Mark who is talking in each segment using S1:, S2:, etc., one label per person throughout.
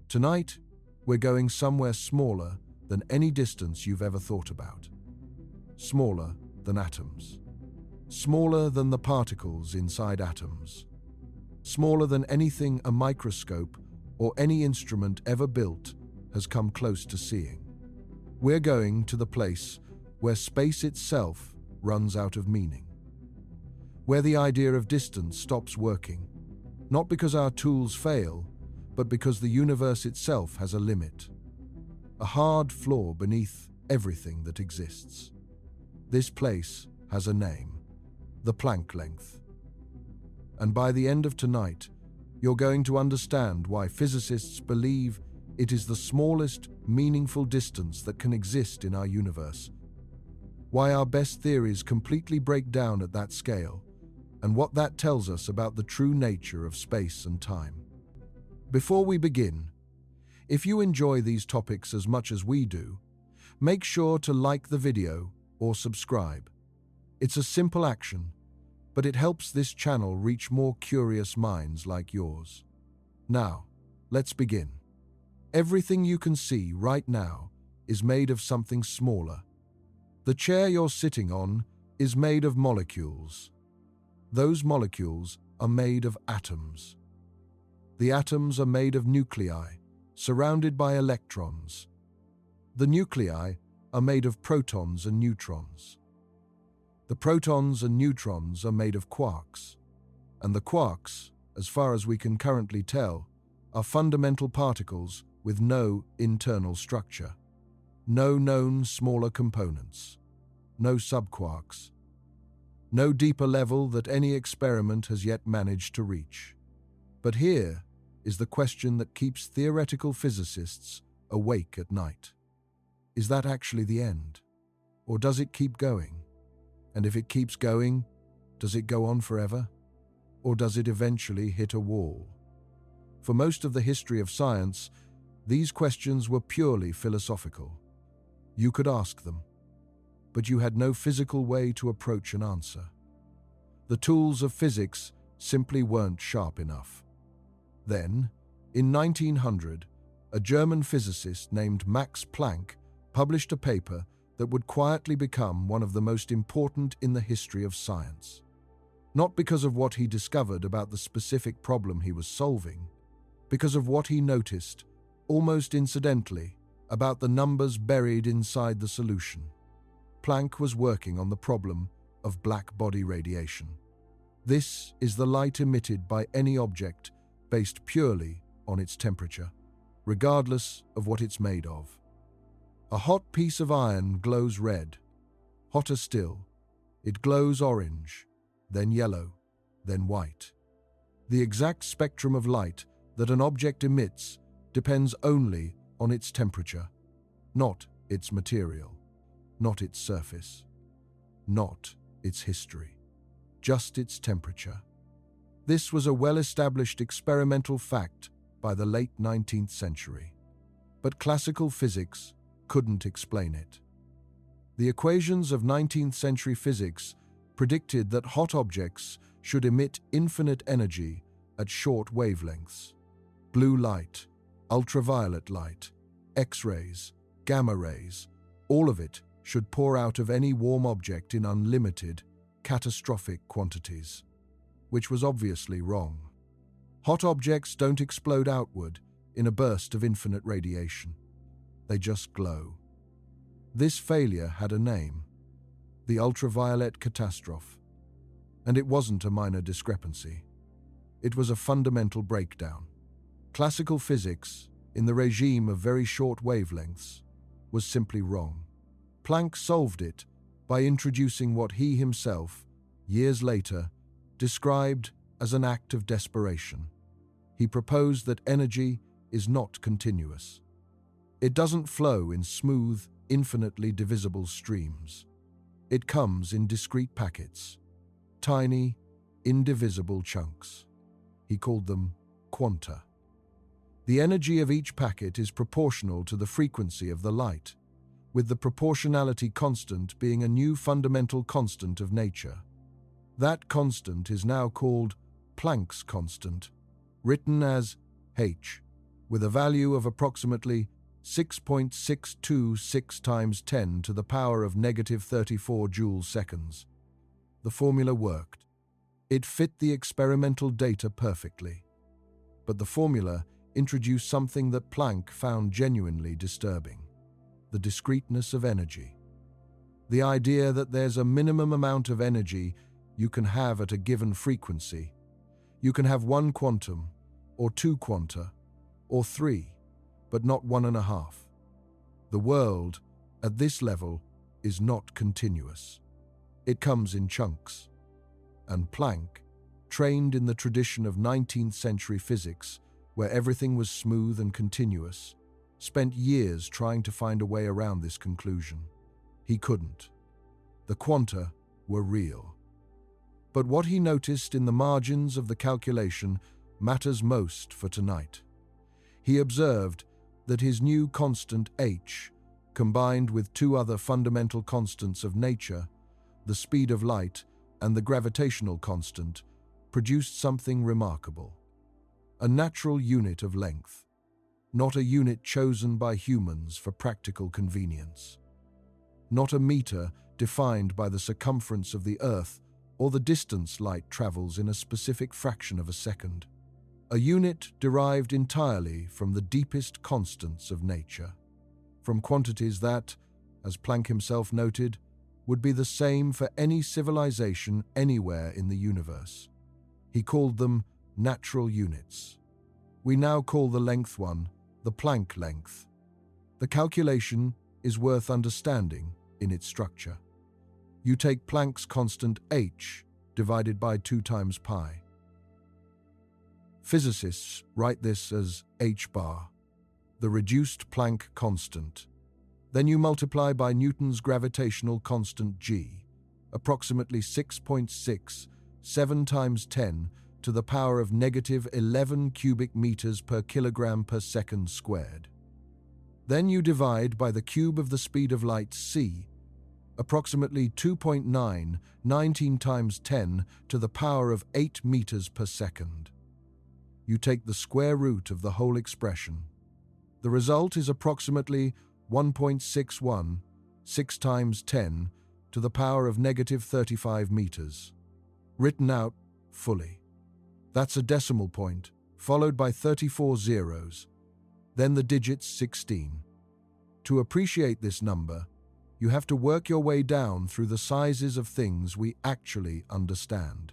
S1: Tonight, we're going somewhere smaller than any distance you've ever thought about. Smaller than atoms. Smaller than the particles inside atoms. Smaller than anything a microscope or any instrument ever built has come close to seeing. We're going to the place where space itself runs out of meaning. Where the idea of distance stops working, not because our tools fail, but because the universe itself has a limit. A hard floor beneath everything that exists. This place has a name, the Planck length. And by the end of tonight, you're going to understand why physicists believe it is the smallest, meaningful distance that can exist in our universe. Why our best theories completely break down at that scale, and what that tells us about the true nature of space and time. Before we begin, if you enjoy these topics as much as we do, make sure to like the video or subscribe. It's a simple action, but it helps this channel reach more curious minds like yours. Now, let's begin. Everything you can see right now is made of something smaller. The chair you're sitting on is made of molecules. Those molecules are made of atoms. The atoms are made of nuclei, surrounded by electrons. The nuclei are made of protons and neutrons. The protons and neutrons are made of quarks. And the quarks, as far as we can currently tell, are fundamental particles with no internal structure. No known smaller components. No subquarks. No deeper level that any experiment has yet managed to reach. But here is the question that keeps theoretical physicists awake at night. Is that actually the end? Or does it keep going? And if it keeps going, does it go on forever? Or does it eventually hit a wall? For most of the history of science, these questions were purely philosophical. You could ask them, but you had no physical way to approach an answer. The tools of physics simply weren't sharp enough. Then, in 1900, a German physicist named Max Planck published a paper that would quietly become one of the most important in the history of science. Not because of what he discovered about the specific problem he was solving, because of what he noticed, almost incidentally, about the numbers buried inside the solution. Planck was working on the problem of black body radiation. This is the light emitted by any object based purely on its temperature, regardless of what it's made of. A hot piece of iron glows red. Hotter still, it glows orange, then yellow, then white. The exact spectrum of light that an object emits depends only on its temperature, not its material, not its surface, not its history, just its temperature. This was a well-established experimental fact by the late 19th century, but classical physics couldn't explain it. The equations of 19th century physics predicted that hot objects should emit infinite energy at short wavelengths. Blue light, ultraviolet light, X-rays, gamma rays, all of it should pour out of any warm object in unlimited, catastrophic quantities, which was obviously wrong. Hot objects don't explode outward in a burst of infinite radiation. They just glow. This failure had a name, the ultraviolet catastrophe. And it wasn't a minor discrepancy. It was a fundamental breakdown. Classical physics, in the regime of very short wavelengths, was simply wrong. Planck solved it by introducing what he himself, years later, described as an act of desperation. He proposed that energy is not continuous. It doesn't flow in smooth, infinitely divisible streams. It comes in discrete packets, tiny, indivisible chunks. He called them quanta. The energy of each packet is proportional to the frequency of the light, with the proportionality constant being a new fundamental constant of nature. That constant is now called Planck's constant, written as h. with a value of approximately 6.626 times 10 to the power of negative 34 joules-seconds. The formula worked. It fit the experimental data perfectly. But the formula introduced something that Planck found genuinely disturbing: the discreteness of energy. The idea that there's a minimum amount of energy you can have at a given frequency. You can have one quantum, or two quanta, or three, but not 1.5. The world, at this level, is not continuous. It comes in chunks. And Planck, trained in the tradition of 19th century physics, where everything was smooth and continuous, spent years trying to find a way around this conclusion. He couldn't. The quanta were real. But what he noticed in the margins of the calculation matters most for tonight. He observed that his new constant h, combined with two other fundamental constants of nature, the speed of light and the gravitational constant, produced something remarkable. A natural unit of length, not a unit chosen by humans for practical convenience. Not a meter defined by the circumference of the Earth or the distance light travels in a specific fraction of a second. A unit derived entirely from the deepest constants of nature, from quantities that, as Planck himself noted, would be the same for any civilization anywhere in the universe. He called them natural units. We now call the length one the Planck length. The calculation is worth understanding in its structure. You take Planck's constant h divided by 2 times pi. Physicists write this as h bar, the reduced Planck constant. Then you multiply by Newton's gravitational constant g, approximately 6.67 times 10 to the power of negative 11 cubic meters per kilogram per second squared. Then you divide by the cube of the speed of light c, approximately 2.919 times 10 to the power of 8 meters per second. You take the square root of the whole expression. The result is approximately 1.616 times 10 to the power of negative 35 meters. Written out fully. That's a decimal point, followed by 34 zeros, then the digits 16. To appreciate this number, you have to work your way down through the sizes of things we actually understand.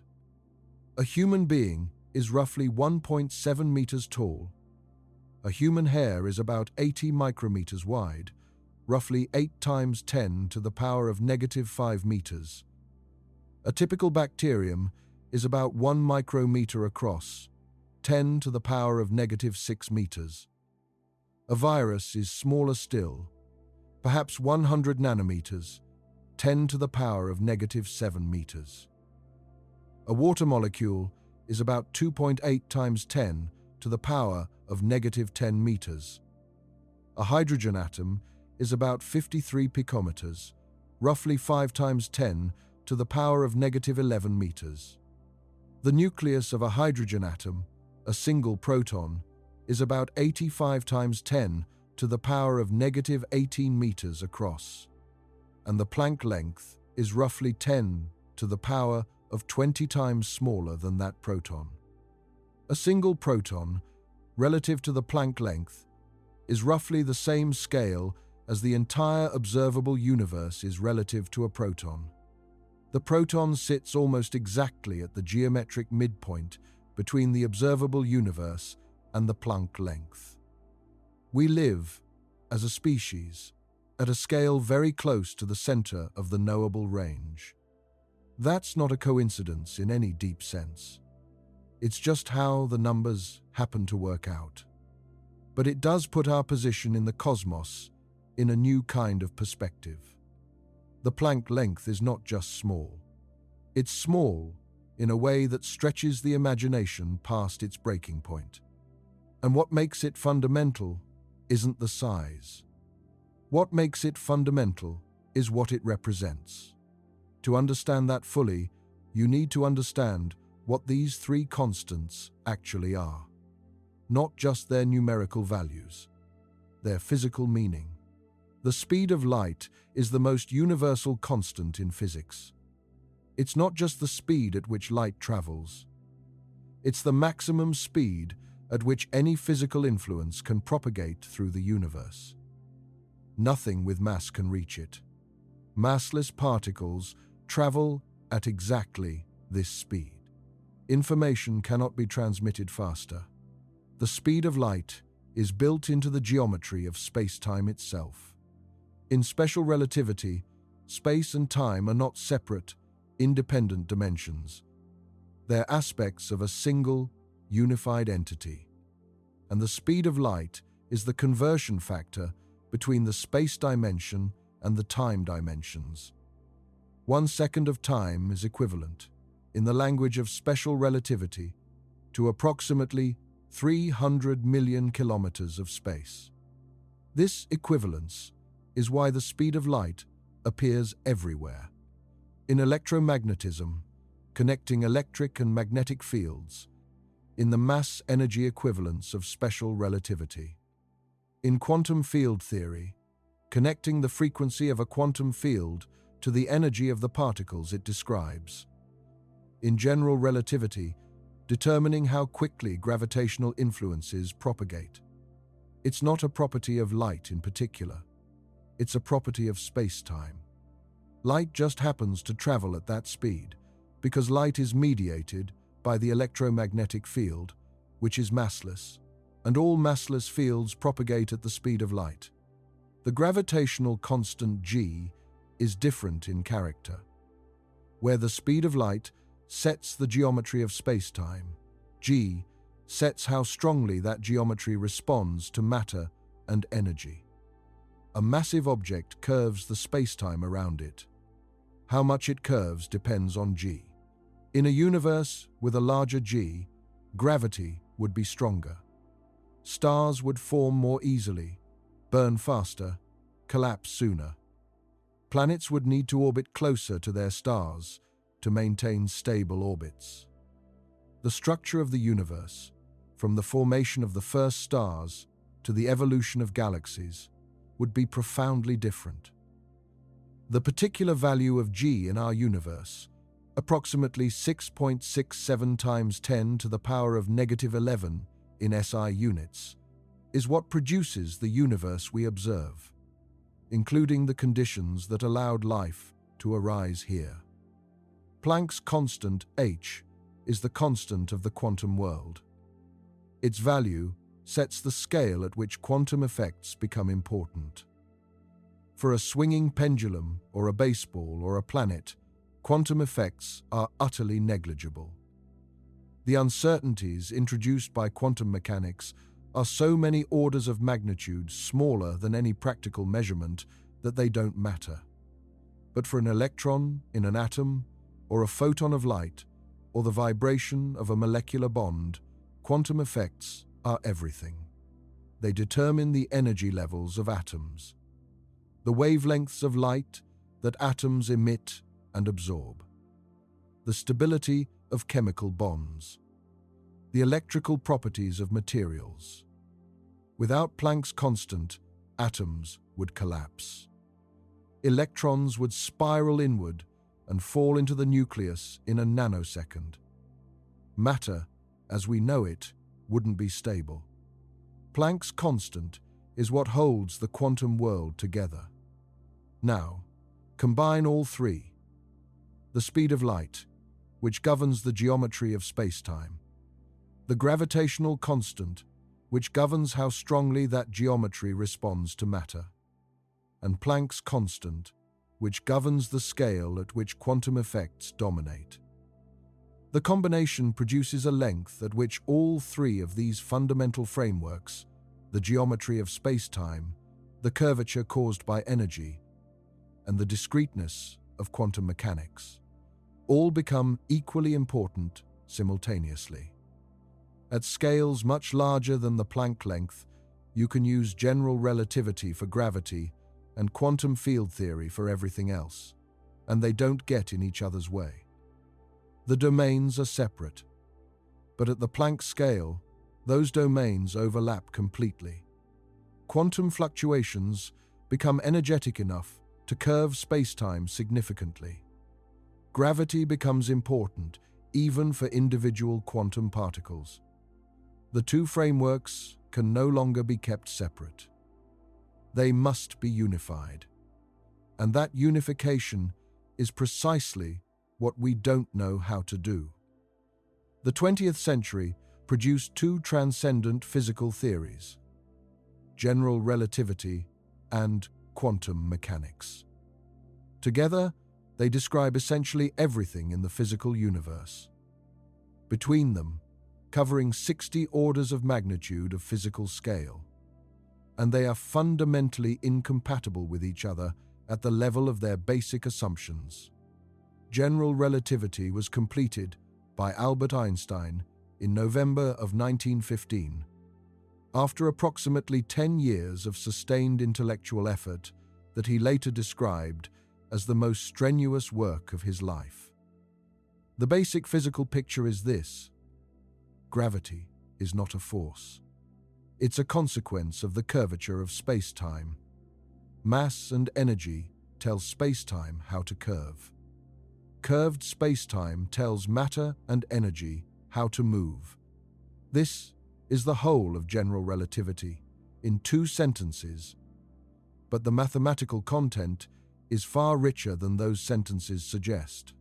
S1: A human being is roughly 1.7 meters tall. A human hair is about 80 micrometers wide, roughly 8 times 10 to the power of negative 5 meters. A typical bacterium is about 1 micrometer across, 10 to the power of negative 6 meters. A virus is smaller still, perhaps 100 nanometers, 10 to the power of negative 7 meters. A water molecule is about 2.8 times 10 to the power of negative 10 meters. A hydrogen atom is about 53 picometers, roughly 5 times 10 to the power of negative 11 meters. The nucleus of a hydrogen atom, a single proton, is about 85 times 10 to the power of negative 18 meters across, and the Planck length is roughly 10 to the power of 20 times smaller than that proton. A single proton, relative to the Planck length, is roughly the same scale as the entire observable universe is relative to a proton. The proton sits almost exactly at the geometric midpoint between the observable universe and the Planck length. We live, as a species, at a scale very close to the center of the knowable range. That's not a coincidence in any deep sense. It's just how the numbers happen to work out. But it does put our position in the cosmos in a new kind of perspective. The Planck length is not just small. It's small in a way that stretches the imagination past its breaking point. And what makes it fundamental isn't the size. What makes it fundamental is what it represents. To understand that fully, you need to understand what these 3 constants actually are. not just their numerical values, their physical meaning. The speed of light is the most universal constant in physics. It's not just the speed at which light travels. It's the maximum speed at which any physical influence can propagate through the universe. Nothing with mass can reach it. Massless particles travel at exactly this speed. Information cannot be transmitted faster. The speed of light is built into the geometry of space-time itself. In special relativity, space and time are not separate, independent dimensions. They're aspects of a single, unified entity. And the speed of light is the conversion factor between the space dimension and the time dimensions. 1 second of time is equivalent, in the language of special relativity, to approximately 300 million kilometers of space. This equivalence is why the speed of light appears everywhere. In electromagnetism, connecting electric and magnetic fields, in the mass-energy equivalence of special relativity. In quantum field theory, connecting the frequency of a quantum field to the energy of the particles it describes. In general relativity, determining how quickly gravitational influences propagate. It's not a property of light in particular. It's a property of space-time. Light just happens to travel at that speed because light is mediated by the electromagnetic field, which is massless, and all massless fields propagate at the speed of light. The gravitational constant g is different in character. Where the speed of light sets the geometry of space-time, g sets how strongly that geometry responds to matter and energy. A massive object curves the space-time around it. How much it curves depends on g. In a universe with a larger g, gravity would be stronger. Stars would form more easily, burn faster, collapse sooner. Planets would need to orbit closer to their stars to maintain stable orbits. The structure of the universe, from the formation of the first stars to the evolution of galaxies, would be profoundly different. The particular value of g in our universe, approximately 6.67 times 10 to the power of -11 in SI units, is what produces the universe we observe, including the conditions that allowed life to arise here. Planck's constant h is the constant of the quantum world. Its value sets the scale at which quantum effects become important. For a swinging pendulum or a baseball or a planet, quantum effects are utterly negligible. The uncertainties introduced by quantum mechanics are so many orders of magnitude smaller than any practical measurement that they don't matter. But for an electron in an atom, or a photon of light, or the vibration of a molecular bond, quantum effects are everything. They determine the energy levels of atoms, the wavelengths of light that atoms emit and absorb, the stability of chemical bonds, the electrical properties of materials. Without Planck's constant, atoms would collapse. Electrons would spiral inward and fall into the nucleus in a nanosecond. Matter, as we know it, wouldn't be stable. Planck's constant is what holds the quantum world together. Now, combine all three. The speed of light, which governs the geometry of space-time. The gravitational constant, which governs how strongly that geometry responds to matter. And Planck's constant, which governs the scale at which quantum effects dominate. The combination produces a length at which all three of these fundamental frameworks, the geometry of space-time, the curvature caused by energy, and the discreteness of quantum mechanics, all become equally important simultaneously. At scales much larger than the Planck length, you can use general relativity for gravity and quantum field theory for everything else, and they don't get in each other's way. The domains are separate, but at the Planck scale, those domains overlap completely. Quantum fluctuations become energetic enough to curve space-time significantly. Gravity becomes important even for individual quantum particles. The two frameworks can no longer be kept separate. They must be unified. And that unification is precisely what we don't know how to do. The 20th century produced two transcendent physical theories: general relativity and quantum mechanics. Together, they describe essentially everything in the physical universe. Between them, covering 60 orders of magnitude of physical scale, and they are fundamentally incompatible with each other at the level of their basic assumptions. General relativity was completed by Albert Einstein in November of 1915, after approximately 10 years of sustained intellectual effort that he later described as the most strenuous work of his life. The basic physical picture is this: gravity is not a force. It's a consequence of the curvature of space-time. Mass and energy tell space-time how to curve. Curved space-time tells matter and energy how to move. This is the whole of general relativity in 2 sentences, but the mathematical content is far richer than those sentences suggest.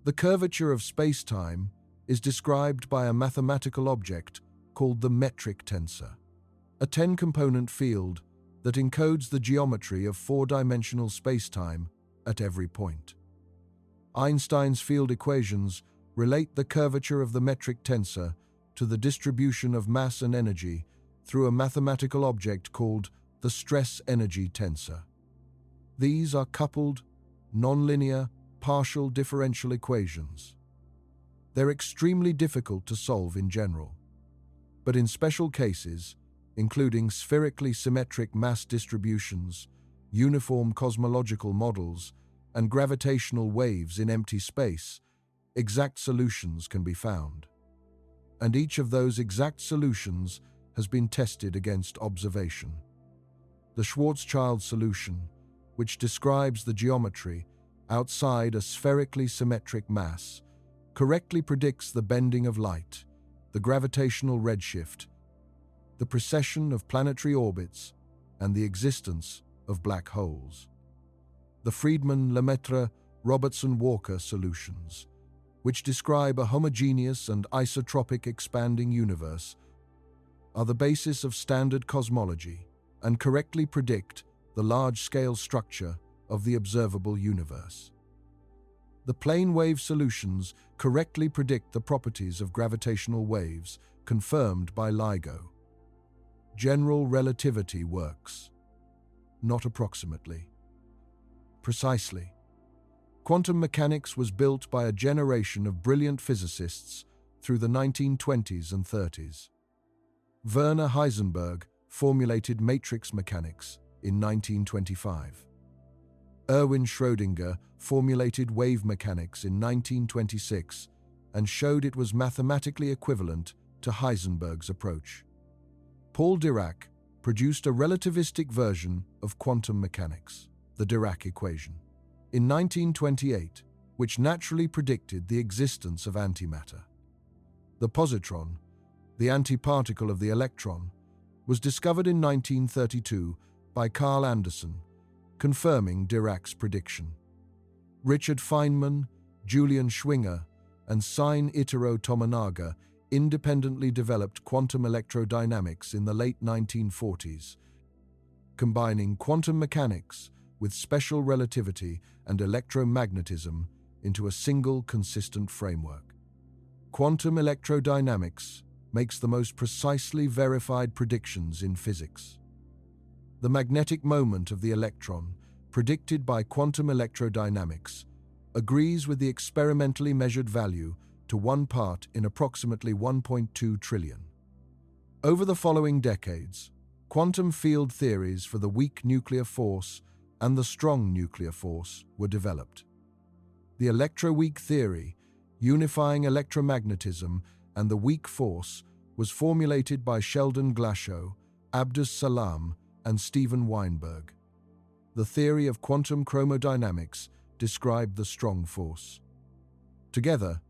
S1: The curvature of space-time is described by a mathematical object called the metric tensor, a 10-component field that encodes the geometry of 4-dimensional space-time at every point. Einstein's field equations relate the curvature of the metric tensor to the distribution of mass and energy through a mathematical object called the stress-energy tensor. These are coupled, nonlinear, partial differential equations. They're extremely difficult to solve in general, but in special cases, including spherically symmetric mass distributions, uniform cosmological models, and gravitational waves in empty space, exact solutions can be found. And each of those exact solutions has been tested against observation. The Schwarzschild solution, which describes the geometry outside a spherically symmetric mass, correctly predicts the bending of light, the gravitational redshift, the precession of planetary orbits, and the existence of black holes. The Friedmann-Lemaitre-Robertson-Walker solutions, which describe a homogeneous and isotropic expanding universe, are the basis of standard cosmology and correctly predict the large-scale structure of the observable universe. The plane wave solutions correctly predict the properties of gravitational waves confirmed by LIGO. General relativity works, not approximately. Precisely. Quantum mechanics was built by a generation of brilliant physicists through the 1920s and 30s. Werner Heisenberg formulated matrix mechanics in 1925. Erwin Schrödinger formulated wave mechanics in 1926 and showed it was mathematically equivalent to Heisenberg's approach. Paul Dirac produced a relativistic version of quantum mechanics, the Dirac equation, in 1928, which naturally predicted the existence of antimatter. The positron, the antiparticle of the electron, was discovered in 1932 by Carl Anderson, confirming Dirac's prediction. Richard Feynman, Julian Schwinger, and Sein-Itaro Tomonaga independently developed quantum electrodynamics in the late 1940s, combining quantum mechanics with special relativity and electromagnetism into a single consistent framework. Quantum electrodynamics makes the most precisely verified predictions in physics. The magnetic moment of the electron, predicted by quantum electrodynamics, agrees with the experimentally measured value to 1 part in approximately 1.2 trillion. Over the following decades, quantum field theories for the weak nuclear force and the strong nuclear force were developed. The electroweak theory, unifying electromagnetism and the weak force, was formulated by Sheldon Glashow, Abdus Salam, and Steven Weinberg. The theory of quantum chromodynamics described the strong force. Together,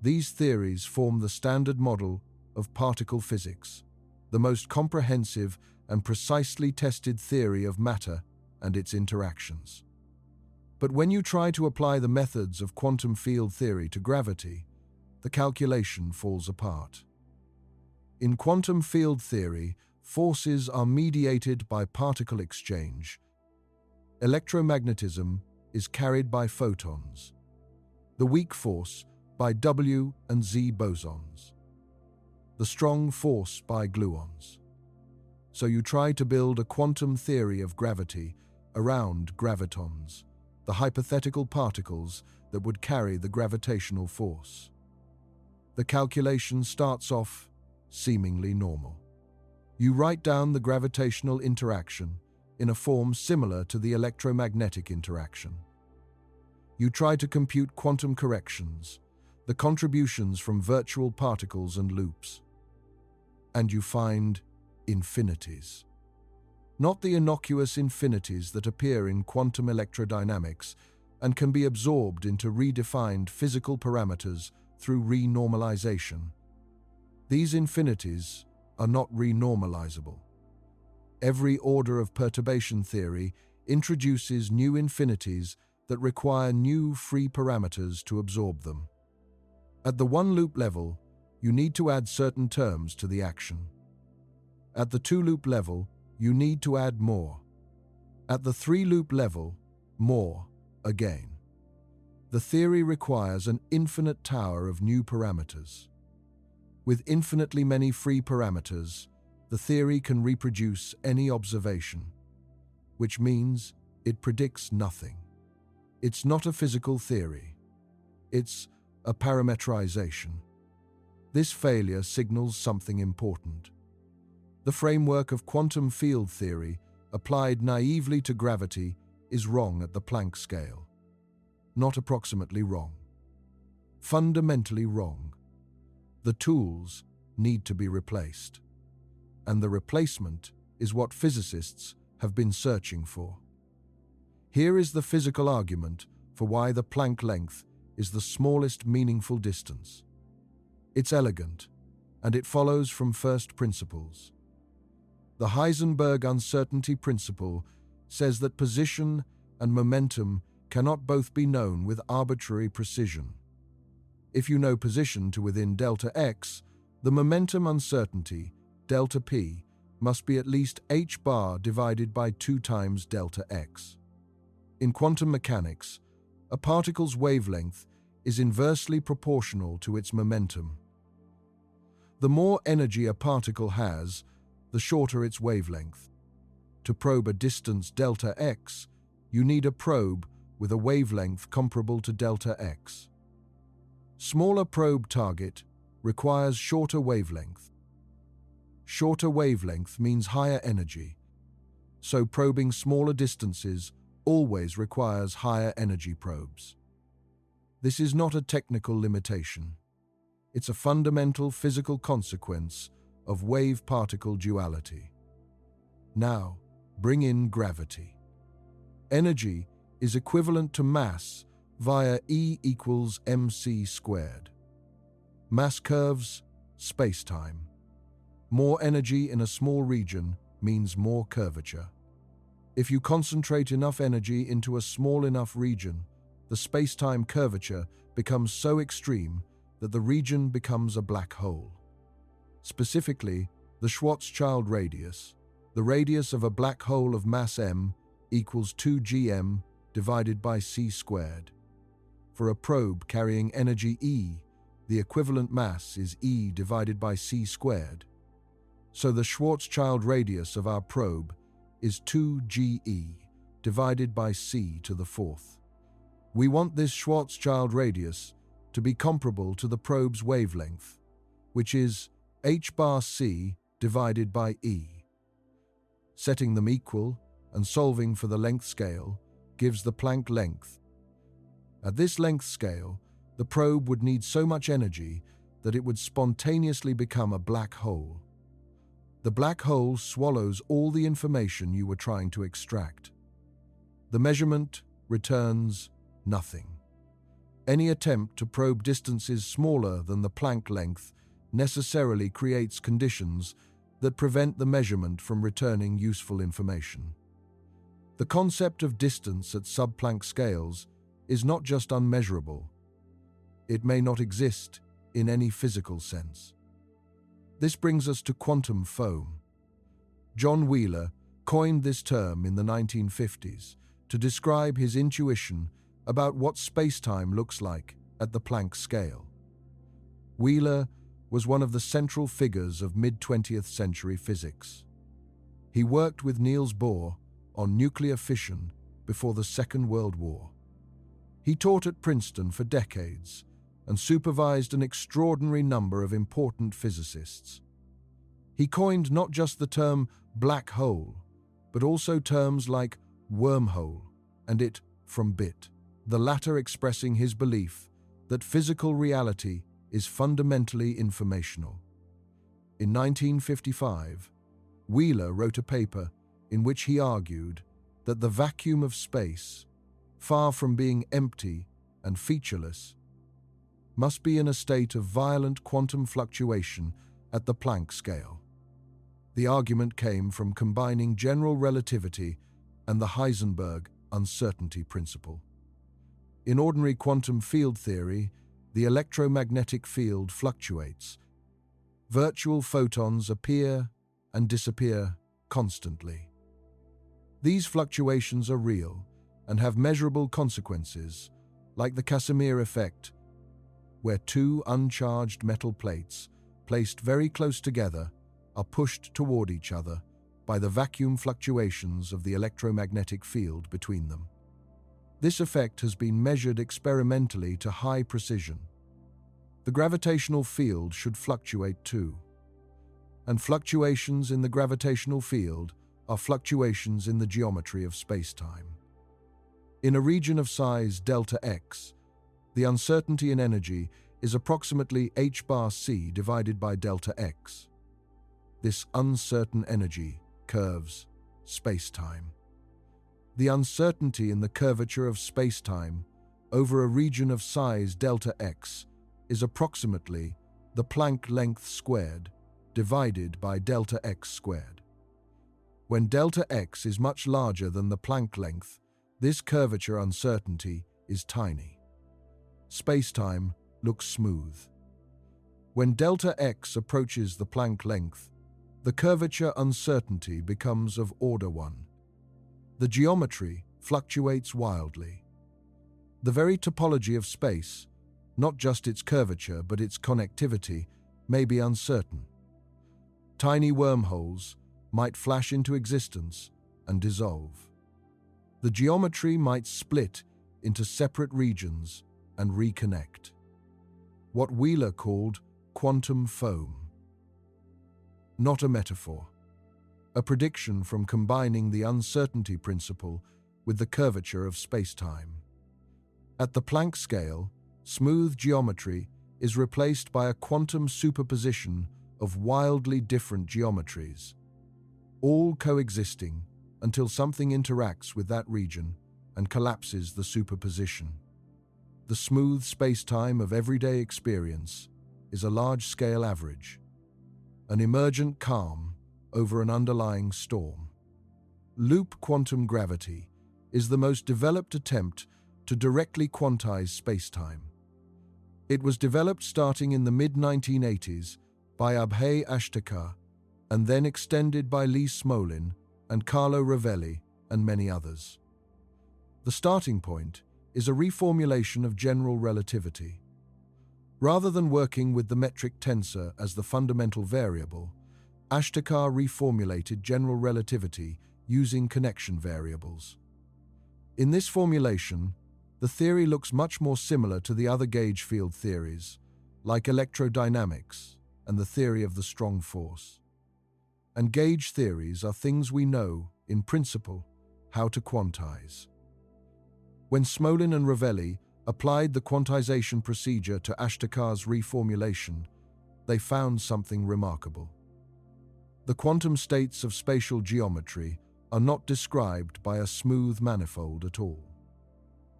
S1: these theories form the standard model of particle physics, the most comprehensive and precisely tested theory of matter and its interactions. But when you try to apply the methods of quantum field theory to gravity, the calculation falls apart. In quantum field theory, forces are mediated by particle exchange. Electromagnetism is carried by photons. The weak force by W and Z bosons. The strong force by gluons. So you try to build a quantum theory of gravity around gravitons, the hypothetical particles that would carry the gravitational force. The calculation starts off seemingly normal. You write down the gravitational interaction in a form similar to the electromagnetic interaction. You try to compute quantum corrections, the contributions from virtual particles and loops. And you find infinities. Not the innocuous infinities that appear in quantum electrodynamics and can be absorbed into redefined physical parameters through renormalization. These infinities are not renormalizable. Every order of perturbation theory introduces new infinities that require new free parameters to absorb them. At the one-loop level, you need to add certain terms to the action. At the two-loop level, you need to add more. At the three-loop level, more again. The theory requires an infinite tower of new parameters. With infinitely many free parameters, the theory can reproduce any observation, which means it predicts nothing. It's not a physical theory. It's a parametrization. This failure signals something important. The framework of quantum field theory, applied naively to gravity, is wrong at the Planck scale. Not approximately wrong. Fundamentally wrong. The tools need to be replaced. And the replacement is what physicists have been searching for. Here is the physical argument for why the Planck length is the smallest meaningful distance. It's elegant, and it follows from first principles. The Heisenberg uncertainty principle says that position and momentum cannot both be known with arbitrary precision. If you know position to within delta x, the momentum uncertainty, delta p, must be at least h bar divided by 2 times delta x. In quantum mechanics, a particle's wavelength is inversely proportional to its momentum. The more energy a particle has, the shorter its wavelength. To probe a distance delta x, you need a probe with a wavelength comparable to delta x. Smaller probe target requires shorter wavelength. Shorter wavelength means higher energy, so probing smaller distances always requires higher energy probes. This is not a technical limitation. It's a fundamental physical consequence of wave-particle duality. Now, bring in gravity. Energy is equivalent to mass via E equals mc squared. Mass curves, space-time. More energy in a small region means more curvature. If you concentrate enough energy into a small enough region, the space-time curvature becomes so extreme that the region becomes a black hole. Specifically, the Schwarzschild radius, the radius of a black hole of mass m, equals 2 gm divided by c squared. For a probe carrying energy E, the equivalent mass is E divided by c squared. So the Schwarzschild radius of our probe is 2 GE divided by c to the fourth. We want this Schwarzschild radius to be comparable to the probe's wavelength, which is h bar c divided by E. Setting them equal and solving for the length scale gives the Planck length. At this length scale, the probe would need so much energy that it would spontaneously become a black hole. The black hole swallows all the information you were trying to extract. The measurement returns nothing. Any attempt to probe distances smaller than the Planck length necessarily creates conditions that prevent the measurement from returning useful information. The concept of distance at sub-Planck scales is not just unmeasurable. It may not exist in any physical sense. This brings us to quantum foam. John Wheeler coined this term in the 1950s to describe his intuition about what space-time looks like at the Planck scale. Wheeler was one of the central figures of mid-20th century physics. He worked with Niels Bohr on nuclear fission before the Second World War. He taught at Princeton for decades and supervised an extraordinary number of important physicists. He coined not just the term black hole, but also terms like wormhole and it from bit, the latter expressing his belief that physical reality is fundamentally informational. In 1955, Wheeler wrote a paper in which he argued that the vacuum of space, far from being empty and featureless, must be in a state of violent quantum fluctuation at the Planck scale. The argument came from combining general relativity and the Heisenberg uncertainty principle. In ordinary quantum field theory, the electromagnetic field fluctuates. Virtual photons appear and disappear constantly. These fluctuations are real and have measurable consequences, like the Casimir effect, where two uncharged metal plates, placed very close together, are pushed toward each other by the vacuum fluctuations of the electromagnetic field between them. This effect has been measured experimentally to high precision. The gravitational field should fluctuate too. And fluctuations in the gravitational field are fluctuations in the geometry of spacetime. In a region of size delta x, the uncertainty in energy is approximately h bar c divided by delta x. This uncertain energy curves spacetime. The uncertainty in the curvature of spacetime over a region of size delta x is approximately the Planck length squared divided by delta x squared. When delta x is much larger than the Planck length, this curvature uncertainty is tiny. Spacetime looks smooth. When delta x approaches the Planck length, the curvature uncertainty becomes of order 1. The geometry fluctuates wildly. The very topology of space, not just its curvature but its connectivity, may be uncertain. Tiny wormholes might flash into existence and dissolve. The geometry might split into separate regions and reconnect. What Wheeler called quantum foam. Not a metaphor. A prediction from combining the uncertainty principle with the curvature of spacetime. At the Planck scale, smooth geometry is replaced by a quantum superposition of wildly different geometries, all coexisting until something interacts with that region and collapses the superposition. The smooth spacetime of everyday experience is a large-scale average, an emergent calm over an underlying storm. Loop quantum gravity is the most developed attempt to directly quantize spacetime. It was developed starting in the mid-1980s by Abhay Ashtekar and then extended by Lee Smolin and Carlo Rovelli and many others. The starting point is a reformulation of general relativity. Rather than working with the metric tensor as the fundamental variable, Ashtekar reformulated general relativity using connection variables. In this formulation, the theory looks much more similar to the other gauge field theories, like electrodynamics and the theory of the strong force. And gauge theories are things we know, in principle, how to quantize. When Smolin and Rovelli applied the quantization procedure to Ashtakar's reformulation, they found something remarkable. The quantum states of spatial geometry are not described by a smooth manifold at all.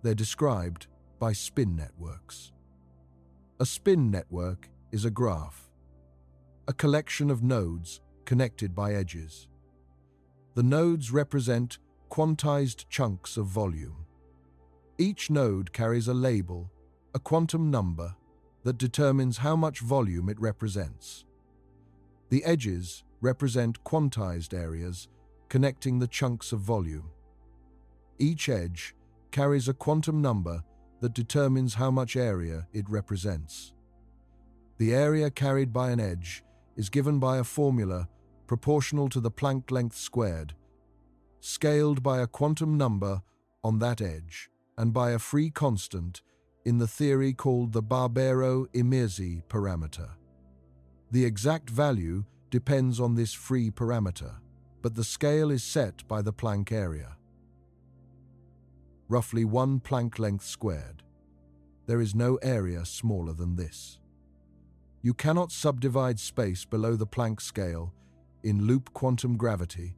S1: They're described by spin networks. A spin network is a graph, a collection of nodes connected by edges. The nodes represent quantized chunks of volume. Each node carries a label, a quantum number, that determines how much volume it represents. The edges represent quantized areas connecting the chunks of volume. Each edge carries a quantum number that determines how much area it represents. The area carried by an edge is given by a formula proportional to the Planck length squared, scaled by a quantum number on that edge and by a free constant in the theory called the Barbero-Emirzi parameter. The exact value depends on this free parameter, but the scale is set by the Planck area. Roughly 1 Planck length squared. There is no area smaller than this. You cannot subdivide space below the Planck scale in loop quantum gravity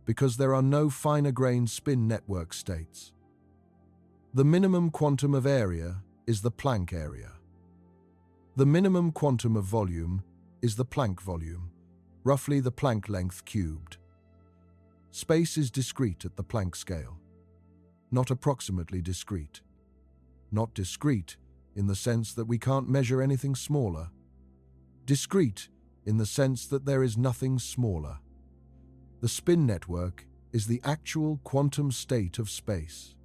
S1: because there are no finer-grained spin network states. The minimum quantum of area is the Planck area. The minimum quantum of volume is the Planck volume, roughly the Planck length cubed. Space is discrete at the Planck scale, not approximately discrete. Not discrete in the sense that we can't measure anything smaller. Discrete in the sense that there is nothing smaller. The spin network is the actual quantum state of space.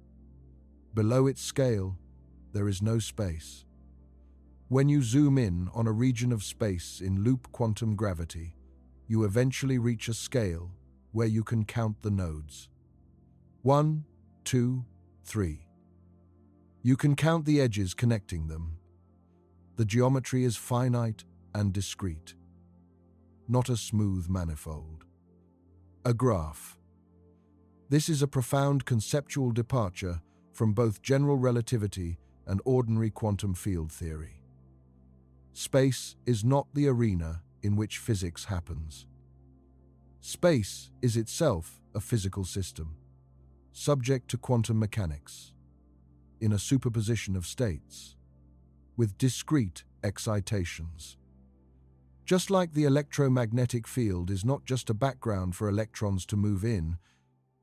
S1: Below its scale, there is no space. When you zoom in on a region of space in loop quantum gravity, you eventually reach a scale where you can count the nodes. 1, 2, 3. You can count the edges connecting them. The geometry is finite and discrete, not a smooth manifold. A graph. This is a profound conceptual departure from both general relativity and ordinary quantum field theory. Space is not the arena in which physics happens. Space is itself a physical system, subject to quantum mechanics, in a superposition of states, with discrete excitations. Just like the electromagnetic field is not just a background for electrons to move in,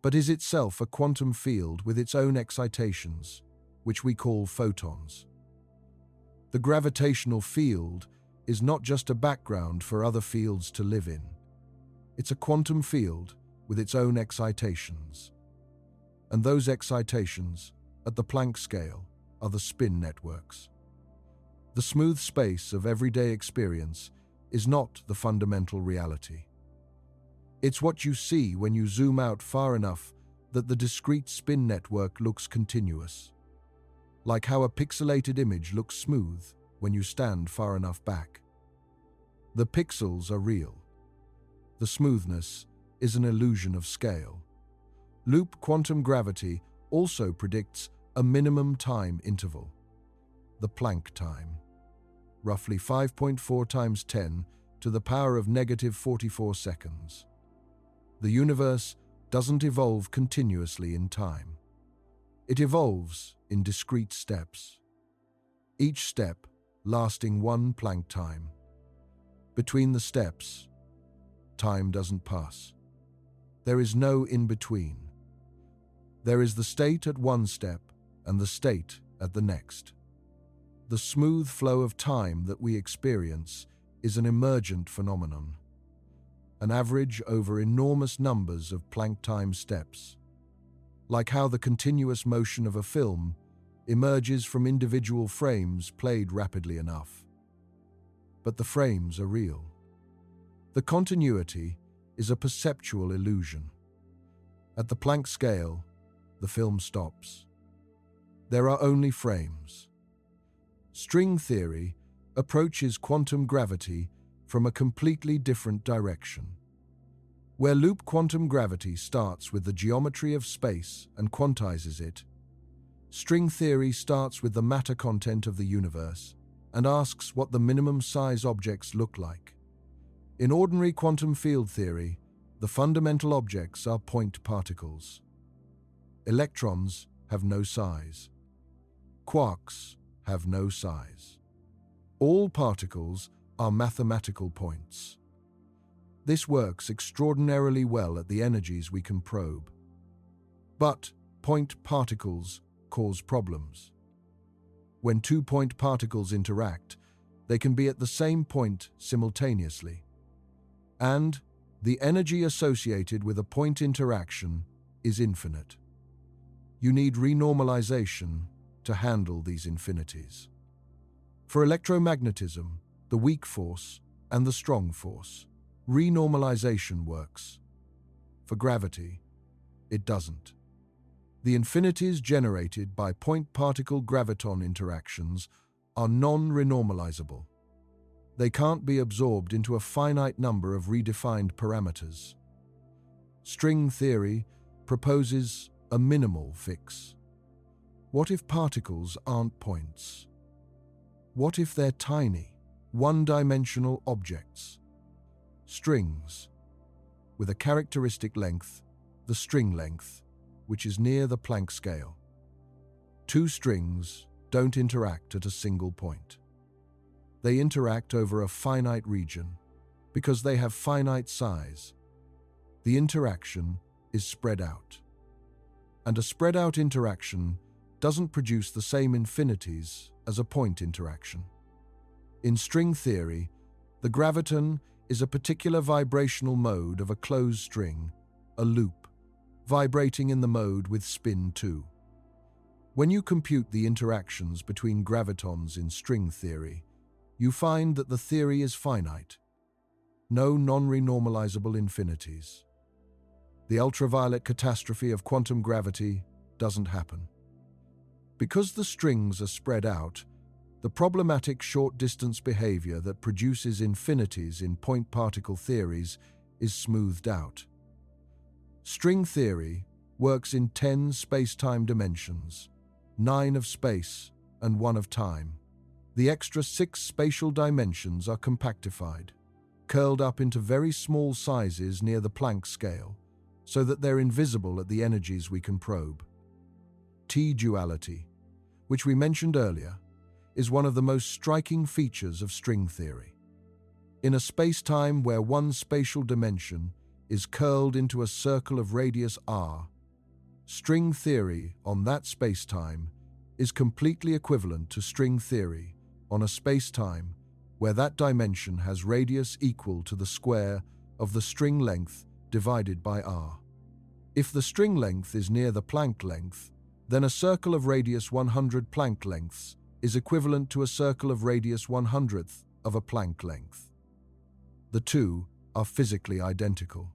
S1: but is itself a quantum field with its own excitations, which we call photons. The gravitational field is not just a background for other fields to live in. It's a quantum field with its own excitations. And those excitations, at the Planck scale, are the spin networks. The smooth space of everyday experience is not the fundamental reality. It's what you see when you zoom out far enough that the discrete spin network looks continuous, like how a pixelated image looks smooth when you stand far enough back. The pixels are real. The smoothness is an illusion of scale. Loop quantum gravity also predicts a minimum time interval, the Planck time, roughly 5.4 times 10 to the power of negative 44 seconds. The universe doesn't evolve continuously in time. It evolves in discrete steps, each step lasting 1 Planck time. Between the steps, time doesn't pass. There is no in-between. There is the state at one step and the state at the next. The smooth flow of time that we experience is an emergent phenomenon, an average over enormous numbers of Planck time steps, like how the continuous motion of a film emerges from individual frames played rapidly enough. But the frames are real. The continuity is a perceptual illusion. At the Planck scale, the film stops. There are only frames. String theory approaches quantum gravity from a completely different direction. Where loop quantum gravity starts with the geometry of space and quantizes it, String theory starts with the matter content of the universe and asks what the minimum size objects look like. In ordinary quantum field theory, the fundamental objects are point particles. Electrons have no size. Quarks have no size. All particles are mathematical points. This works extraordinarily well at the energies we can probe. But point particles cause problems. When two point particles interact, they can be at the same point simultaneously. And the energy associated with a point interaction is infinite. You need renormalization to handle these infinities. For electromagnetism, the weak force and the strong force, renormalization works. For gravity, it doesn't. The infinities generated by point-particle graviton interactions are non-renormalizable. They can't be absorbed into a finite number of redefined parameters. String theory proposes a minimal fix. What if particles aren't points? What if they're tiny, one-dimensional objects? Strings, with a characteristic length, the string length, which is near the Planck scale. Two strings don't interact at a single point. They interact over a finite region because they have finite size. The interaction is spread out. And a spread out interaction doesn't produce the same infinities as a point interaction. In string theory, the graviton is a particular vibrational mode of a closed string, a loop, vibrating in the mode with spin 2. When you compute the interactions between gravitons in string theory, you find that the theory is finite. No non-renormalizable infinities. The ultraviolet catastrophe of quantum gravity doesn't happen. Because the strings are spread out, the problematic short-distance behavior that produces infinities in point-particle theories is smoothed out. String theory works in 10 space-time dimensions, 9 of space and 1 of time. The extra 6 spatial dimensions are compactified, curled up into very small sizes near the Planck scale, so that they're invisible at the energies we can probe. T-duality, which we mentioned earlier, is one of the most striking features of string theory. In a space-time where one spatial dimension is curled into a circle of radius r, string theory on that space-time is completely equivalent to string theory on a space-time where that dimension has radius equal to the square of the string length divided by r. If the string length is near the Planck length, then a circle of radius 100 Planck lengths is equivalent to a circle of radius 100th of a Planck length. The two are physically identical.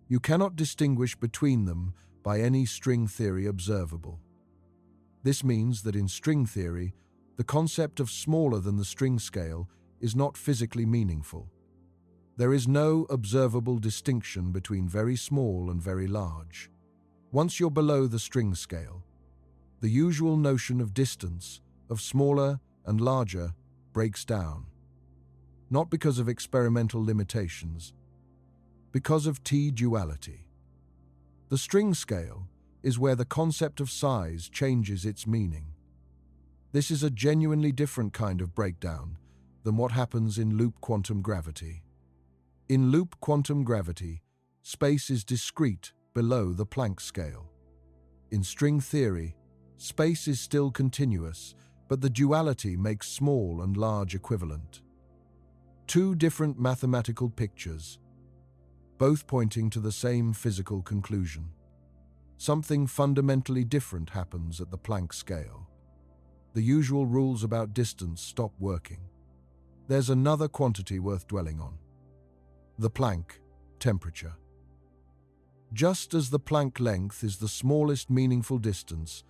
S1: You cannot distinguish between them by any string theory observable. This means that in string theory, the concept of smaller than the string scale is not physically meaningful. There is no observable distinction between very small and very large. Once you're below the string scale, the usual notion of distance, of smaller and larger, breaks down. Not because of experimental limitations, because of T-duality. The string scale is where the concept of size changes its meaning. This is a genuinely different kind of breakdown than what happens in loop quantum gravity. In loop quantum gravity, space is discrete below the Planck scale. In string theory, space is still continuous, but the duality makes small and large equivalent. Two different mathematical pictures, both pointing to the same physical conclusion. Something fundamentally different happens at the Planck scale. The usual rules about distance stop working. There's another quantity worth dwelling on. The Planck temperature. Just as the Planck length is the smallest meaningful distance,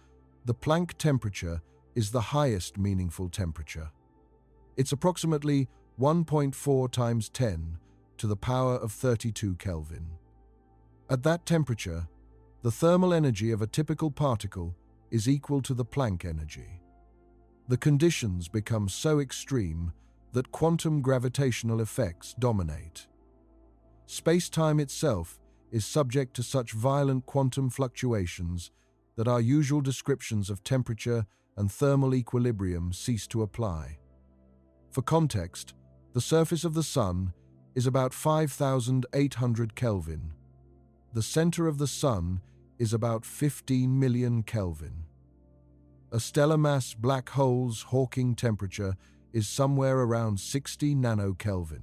S1: the Planck temperature is the highest meaningful temperature. It's approximately 1.4 times 10 to the power of 32 Kelvin. At that temperature, the thermal energy of a typical particle is equal to the Planck energy. The conditions become so extreme that quantum gravitational effects dominate. Space-time itself is subject to such violent quantum fluctuations that our usual descriptions of temperature and thermal equilibrium cease to apply. For context, the surface of the Sun is about 5,800 Kelvin. The center of the Sun is about 15 million Kelvin. A stellar mass black hole's Hawking temperature is somewhere around 60 nanokelvin.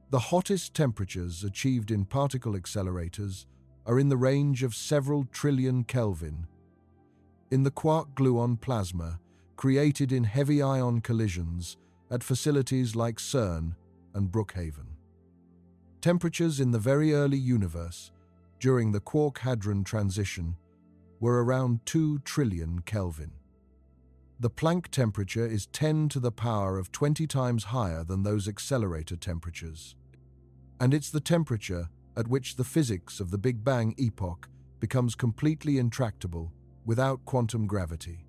S1: The hottest temperatures achieved in particle accelerators are in the range of several trillion Kelvin. In the quark-gluon plasma, created in heavy ion collisions at facilities like CERN and Brookhaven. Temperatures in the very early universe, during the quark-hadron transition, were around 2 trillion Kelvin. The Planck temperature is 10 to the power of 20 times higher than those accelerator temperatures. And it's the temperature at which the physics of the Big Bang epoch becomes completely intractable without quantum gravity.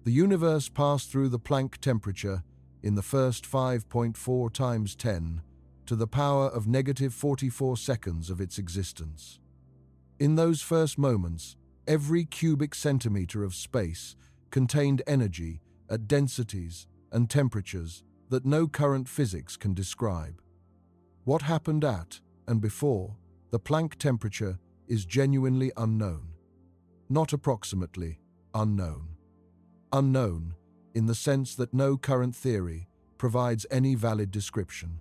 S1: The universe passed through the Planck temperature in the first 5.4 times 10 to the power of negative 44 seconds of its existence. In those first moments, every cubic centimeter of space contained energy at densities and temperatures that no current physics can describe. What happened at and before the Planck temperature is genuinely unknown. Not approximately unknown. Unknown in the sense that no current theory provides any valid description.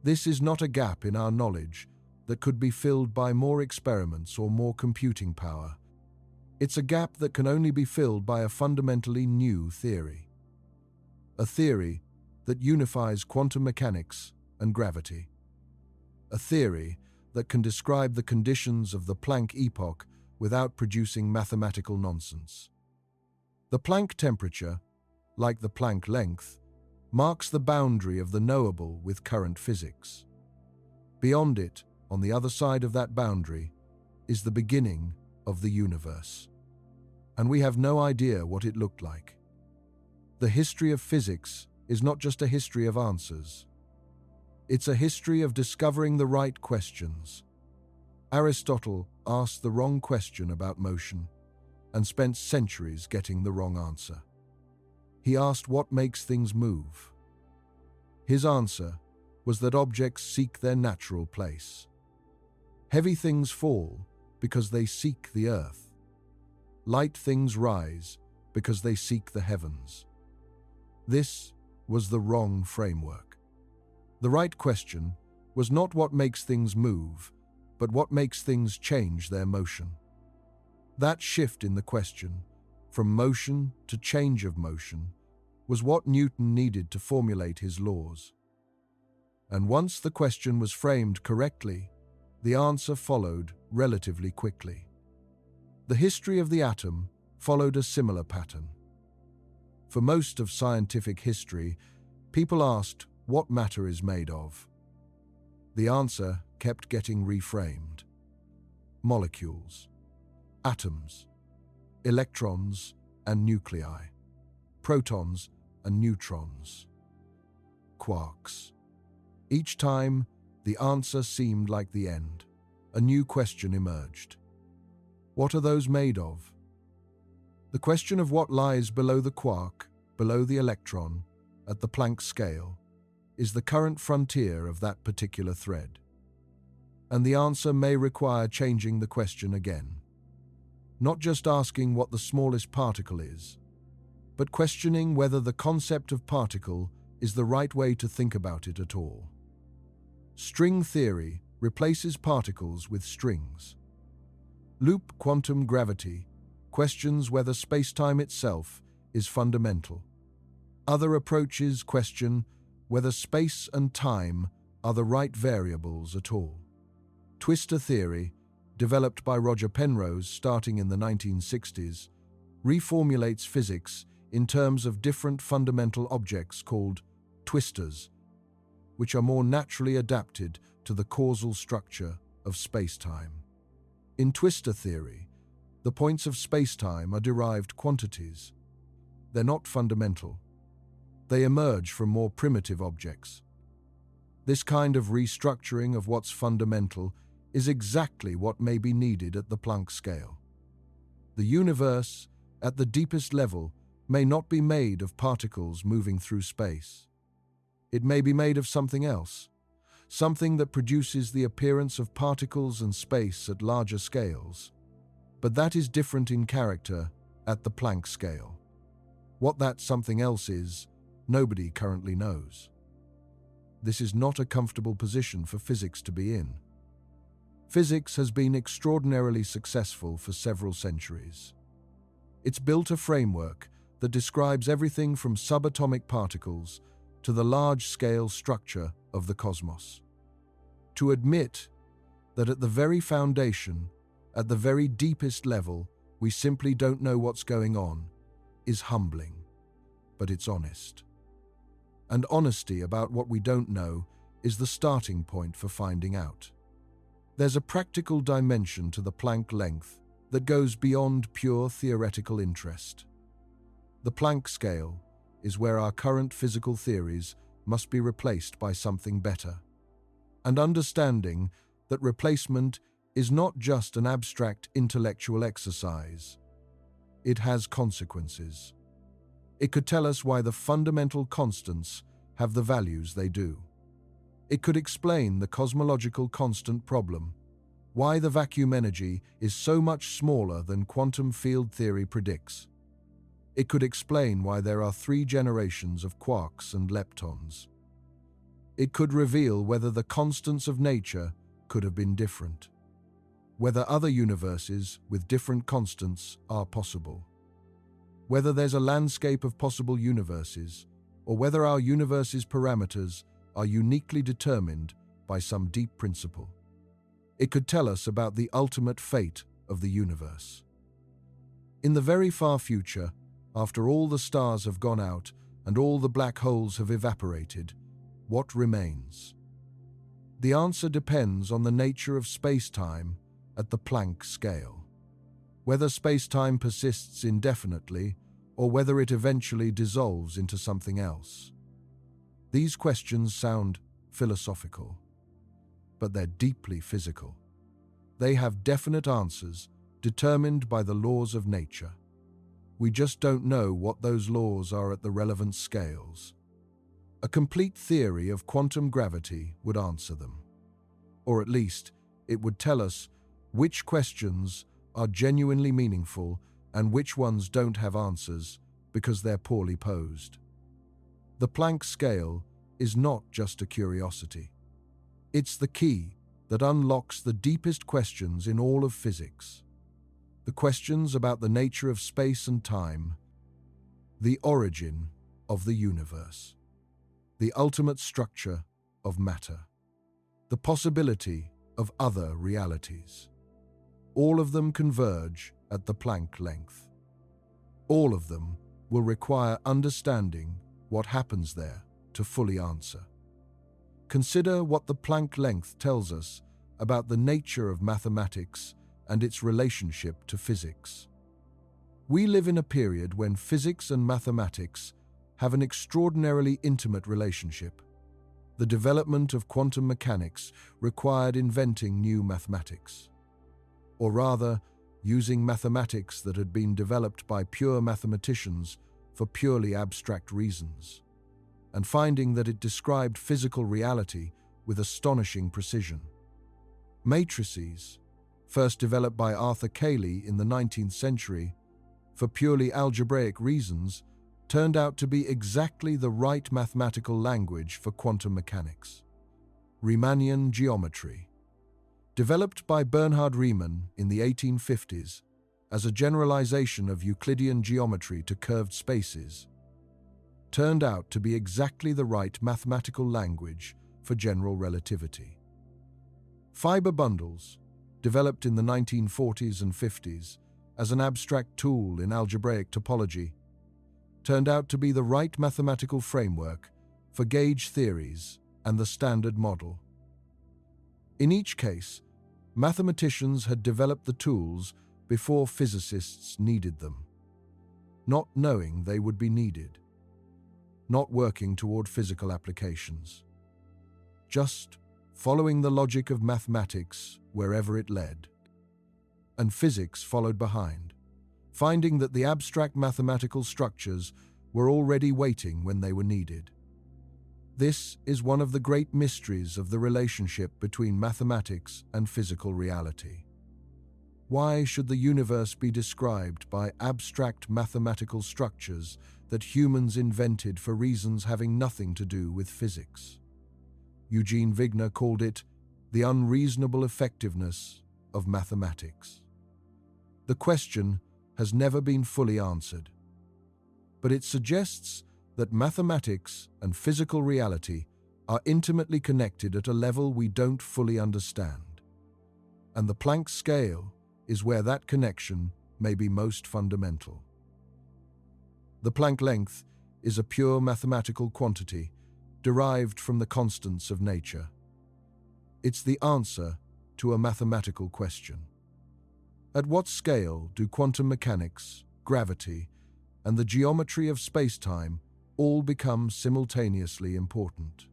S1: This is not a gap in our knowledge that could be filled by more experiments or more computing power. It's a gap that can only be filled by a fundamentally new theory. A theory that unifies quantum mechanics and gravity. A theory that can describe the conditions of the Planck epoch without producing mathematical nonsense. The Planck temperature, like the Planck length, marks the boundary of the knowable with current physics. Beyond it, on the other side of that boundary, is the beginning of the universe. And we have no idea what it looked like. The history of physics is not just a history of answers. It's a history of discovering the right questions. Aristotle asked the wrong question about motion and spent centuries getting the wrong answer. He asked what makes things move. His answer was that objects seek their natural place. Heavy things fall because they seek the earth. Light things rise because they seek the heavens. This was the wrong framework. The right question was not what makes things move, but what makes things change their motion. That shift in the question, from motion to change of motion, was what Newton needed to formulate his laws. And once the question was framed correctly, the answer followed relatively quickly. The history of the atom followed a similar pattern. For most of scientific history, people asked what matter is made of. The answer kept getting reframed. Molecules, atoms, electrons and nuclei, protons and neutrons, quarks. Each time, the answer seemed like the end. A new question emerged. What are those made of? The question of what lies below the quark, below the electron, at the Planck scale, is the current frontier of that particular thread. And the answer may require changing the question again. Not just asking what the smallest particle is, but questioning whether the concept of particle is the right way to think about it at all. String theory replaces particles with strings. Loop quantum gravity questions whether space-time itself is fundamental. Other approaches question whether space and time are the right variables at all. Twistor theory, developed by Roger Penrose starting in the 1960s, reformulates physics in terms of different fundamental objects called twistors, which are more naturally adapted to the causal structure of space-time. In twistor theory, The points of spacetime are derived quantities. They're not fundamental. They emerge from more primitive objects. This kind of restructuring of what's fundamental is exactly what may be needed at the Planck scale. The universe, at the deepest level, may not be made of particles moving through space. It may be made of something else, something that produces the appearance of particles and space at larger scales. But that is different in character at the Planck scale. What that something else is, nobody currently knows. This is not a comfortable position for physics to be in. Physics has been extraordinarily successful for several centuries. It's built a framework that describes everything from subatomic particles to the large-scale structure of the cosmos. To admit that at the very foundation, at the very deepest level, we simply don't know what's going on, is humbling, but it's honest. And honesty about what we don't know is the starting point for finding out. There's a practical dimension to the Planck length that goes beyond pure theoretical interest. The Planck scale is where our current physical theories must be replaced by something better. And understanding that replacement is not just an abstract intellectual exercise. It has consequences. It could tell us why the fundamental constants have the values they do. It could explain the cosmological constant problem, why the vacuum energy is so much smaller than quantum field theory predicts. It could explain why there are 3 generations of quarks and leptons. It could reveal whether the constants of nature could have been different, whether other universes with different constants are possible, whether there's a landscape of possible universes, or whether our universe's parameters are uniquely determined by some deep principle. It could tell us about the ultimate fate of the universe. In the very far future, after all the stars have gone out and all the black holes have evaporated, what remains? The answer depends on the nature of space-time at the Planck scale. Whether space-time persists indefinitely or whether it eventually dissolves into something else. These questions sound philosophical, but they're deeply physical. They have definite answers determined by the laws of nature. We just don't know what those laws are at the relevant scales. A complete theory of quantum gravity would answer them. Or at least, it would tell us which questions are genuinely meaningful and which ones don't have answers because they're poorly posed. The Planck scale is not just a curiosity. It's the key that unlocks the deepest questions in all of physics. The questions about the nature of space and time, the origin of the universe, the ultimate structure of matter, the possibility of other realities. All of them converge at the Planck length. All of them will require understanding what happens there to fully answer. Consider what the Planck length tells us about the nature of mathematics and its relationship to physics. We live in a period when physics and mathematics have an extraordinarily intimate relationship. The development of quantum mechanics required inventing new mathematics, or rather, using mathematics that had been developed by pure mathematicians for purely abstract reasons, and finding that it described physical reality with astonishing precision. Matrices, first developed by Arthur Cayley in the 19th century, for purely algebraic reasons, turned out to be exactly the right mathematical language for quantum mechanics. Riemannian geometry, developed by Bernhard Riemann in the 1850s as a generalization of Euclidean geometry to curved spaces, turned out to be exactly the right mathematical language for general relativity. Fiber bundles, developed in the 1940s and 50s as an abstract tool in algebraic topology, turned out to be the right mathematical framework for gauge theories and the Standard Model. In each case, mathematicians had developed the tools before physicists needed them, not knowing they would be needed, not working toward physical applications, just following the logic of mathematics wherever it led. And physics followed behind, finding that the abstract mathematical structures were already waiting when they were needed. This is one of the great mysteries of the relationship between mathematics and physical reality. Why should the universe be described by abstract mathematical structures that humans invented for reasons having nothing to do with physics? Eugene Wigner called it the unreasonable effectiveness of mathematics. The question has never been fully answered, but it suggests that mathematics and physical reality are intimately connected at a level we don't fully understand. And the Planck scale is where that connection may be most fundamental. The Planck length is a pure mathematical quantity derived from the constants of nature. It's the answer to a mathematical question. At what scale do quantum mechanics, gravity, and the geometry of space-time all become simultaneously important?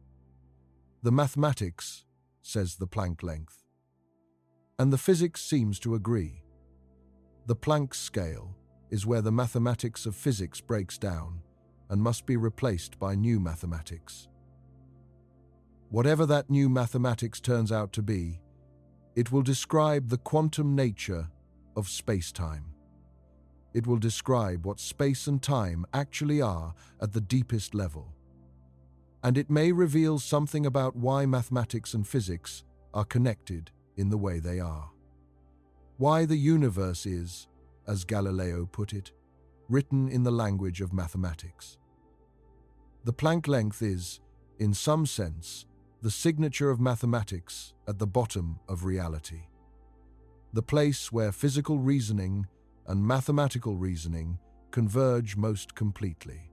S1: The mathematics says the Planck length, and the physics seems to agree. The Planck scale is where the mathematics of physics breaks down and must be replaced by new mathematics. Whatever that new mathematics turns out to be, it will describe the quantum nature of space-time. It will describe what space and time actually are at the deepest level. And it may reveal something about why mathematics and physics are connected in the way they are. Why the universe is, as Galileo put it, written in the language of mathematics. The Planck length is, in some sense, the signature of mathematics at the bottom of reality. The place where physical reasoning and mathematical reasoning converge most completely.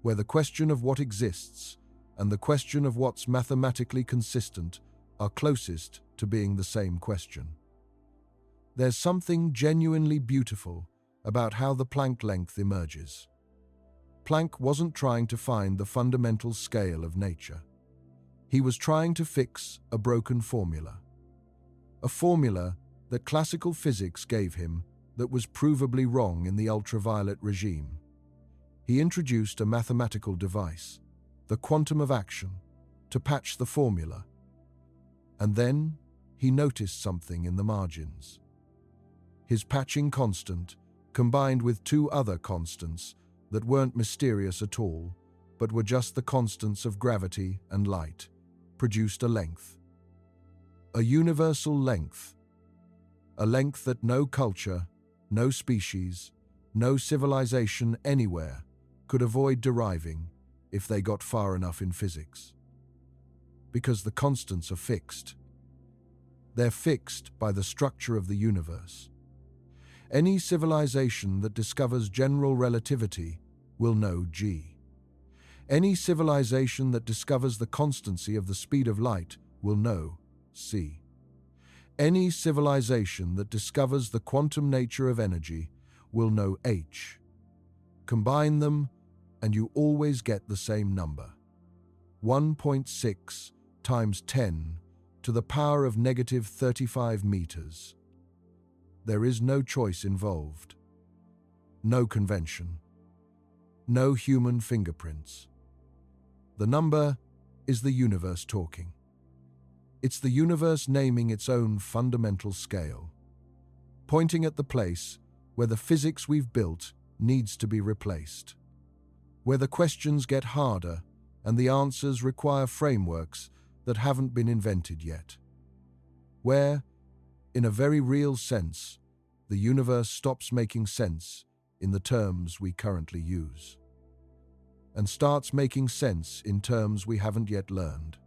S1: Where the question of what exists and the question of what's mathematically consistent are closest to being the same question. There's something genuinely beautiful about how the Planck length emerges. Planck wasn't trying to find the fundamental scale of nature. He was trying to fix a broken formula. A formula that classical physics gave him that was provably wrong in the ultraviolet regime. He introduced a mathematical device, the quantum of action, to patch the formula. And then he noticed something in the margins. His patching constant, combined with two other constants that weren't mysterious at all, but were just the constants of gravity and light, produced a length. A universal length. A length that no culture, no species, no civilization anywhere could avoid deriving if they got far enough in physics. Because the constants are fixed. They're fixed by the structure of the universe. Any civilization that discovers general relativity will know G. Any civilization that discovers the constancy of the speed of light will know C. Any civilization that discovers the quantum nature of energy will know H. Combine them, and you always get the same number. 1.6 times 10 to the power of negative 35 meters. There is no choice involved. No convention. No human fingerprints. The number is the universe talking. It's the universe naming its own fundamental scale, pointing at the place where the physics we've built needs to be replaced, where the questions get harder and the answers require frameworks that haven't been invented yet, where, in a very real sense, the universe stops making sense in the terms we currently use, and starts making sense in terms we haven't yet learned.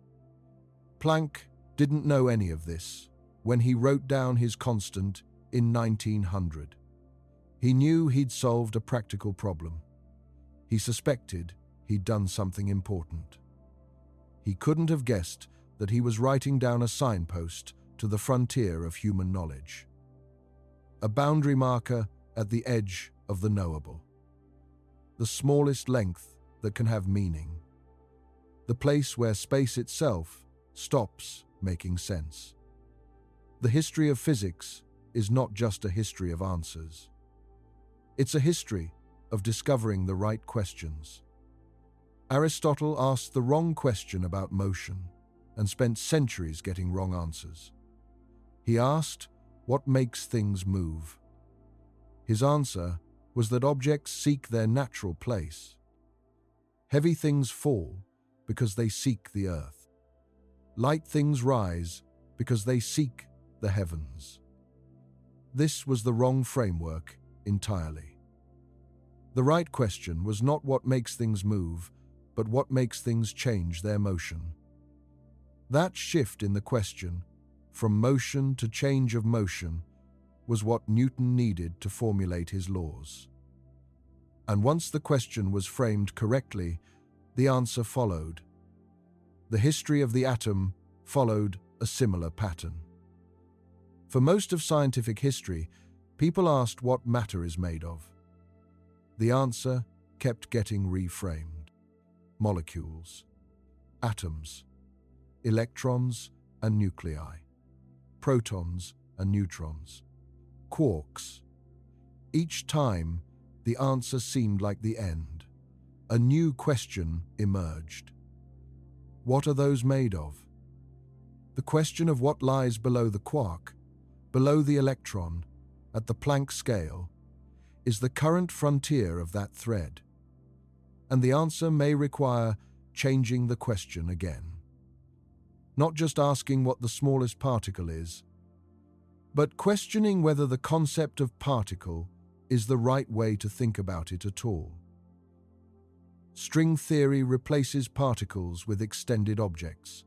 S1: Planck didn't know any of this when he wrote down his constant in 1900. He knew he'd solved a practical problem. He suspected he'd done something important. He couldn't have guessed that he was writing down a signpost to the frontier of human knowledge. a boundary marker at the edge of the knowable. The smallest length that can have meaning. The place where space itself stops making sense. The history of physics is not just a history of answers. It's a history of discovering the right questions. Aristotle asked the wrong question about motion and spent centuries getting wrong answers. He asked, what makes things move? His answer was that objects seek their natural place. Heavy things fall because they seek the earth. Light things rise because they seek the heavens. This was the wrong framework entirely. The right question was not what makes things move, but what makes things change their motion. That shift in the question, from motion to change of motion, was what Newton needed to formulate his laws. And once the question was framed correctly, the answer followed. The history of the atom followed a similar pattern. For most of scientific history, people asked what matter is made of. The answer kept getting reframed. Molecules, atoms, electrons and nuclei, protons and neutrons, quarks. Each time, the answer seemed like the end. A new question emerged. What are those made of? The question of what lies below the quark, below the electron, at the Planck scale, is the current frontier of that thread. And the answer may require changing the question again. Not just asking what the smallest particle is, but questioning whether the concept of particle is the right way to think about it at all. String theory replaces particles with extended objects.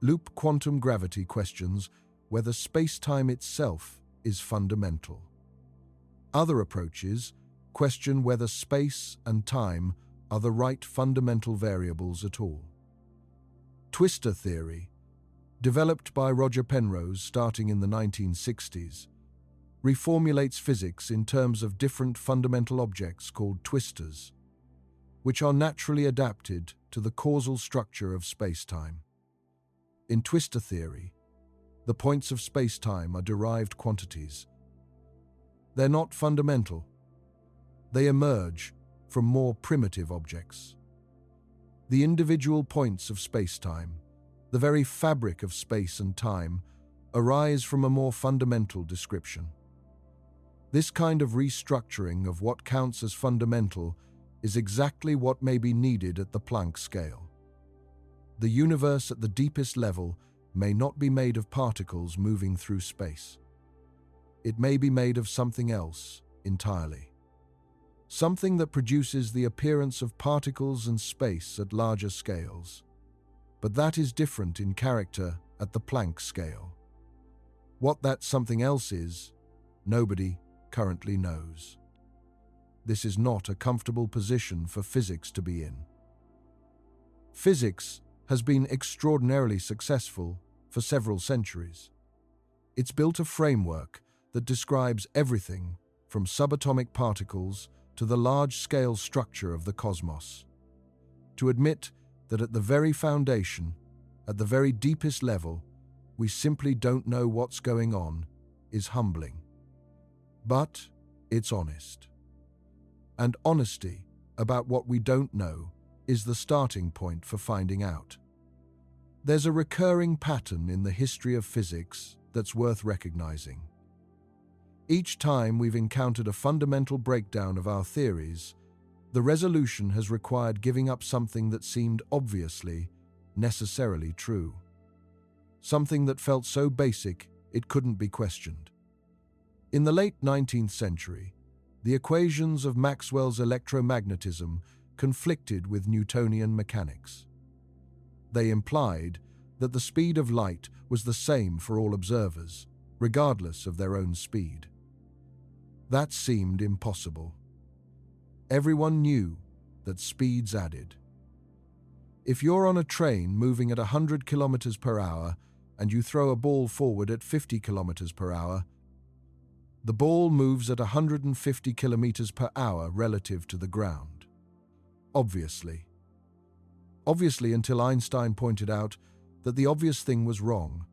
S1: Loop quantum gravity questions whether space-time itself is fundamental. Other approaches question whether space and time are the right fundamental variables at all. Twistor theory, developed by Roger Penrose starting in the 1960s, reformulates physics in terms of different fundamental objects called twistors, which are naturally adapted to the causal structure of space-time. In twistor theory, the points of space-time are derived quantities. They're not fundamental. They emerge from more primitive objects. The individual points of space-time, the very fabric of space and time, arise from a more fundamental description. This kind of restructuring of what counts as fundamental is exactly what may be needed at the Planck scale. The universe at the deepest level may not be made of particles moving through space. It may be made of something else entirely. Something that produces the appearance of particles and space at larger scales. But that is different in character at the Planck scale. What that something else is, nobody currently knows. This is not a comfortable position for physics to be in. Physics has been extraordinarily successful for several centuries. It's built a framework that describes everything from subatomic particles to the large-scale structure of the cosmos. To admit that at the very foundation, at the very deepest level, we simply don't know what's going on is humbling. But it's honest. And honesty about what we don't know is the starting point for finding out. There's a recurring pattern in the history of physics that's worth recognizing. Each time we've encountered a fundamental breakdown of our theories, the resolution has required giving up something that seemed obviously, necessarily true. Something that felt so basic it couldn't be questioned. In the late 19th century, the equations of Maxwell's electromagnetism conflicted with Newtonian mechanics. They implied that the speed of light was the same for all observers, regardless of their own speed. That seemed impossible. Everyone knew that speeds added. If you're on a train moving at 100 kilometers per hour and you throw a ball forward at 50 kilometers per hour, The ball moves at 150 kilometers per hour relative to the ground. Obviously. Obviously, until Einstein pointed out that the obvious thing was wrong.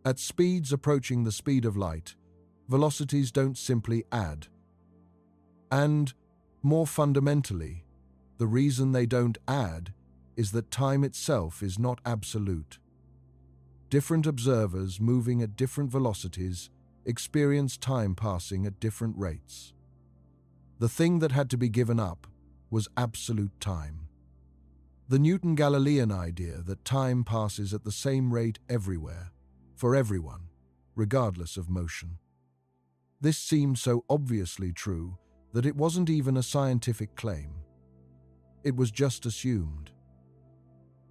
S1: At speeds approaching the speed of light, velocities don't simply add. And, more fundamentally, the reason they don't add is that time itself is not absolute. Different observers moving at different velocities experience time passing at different rates. The thing that had to be given up was absolute time. The Newton-Galilean idea that time passes at the same rate everywhere, for everyone, regardless of motion. This seemed so obviously true that it wasn't even a scientific claim. It was just assumed.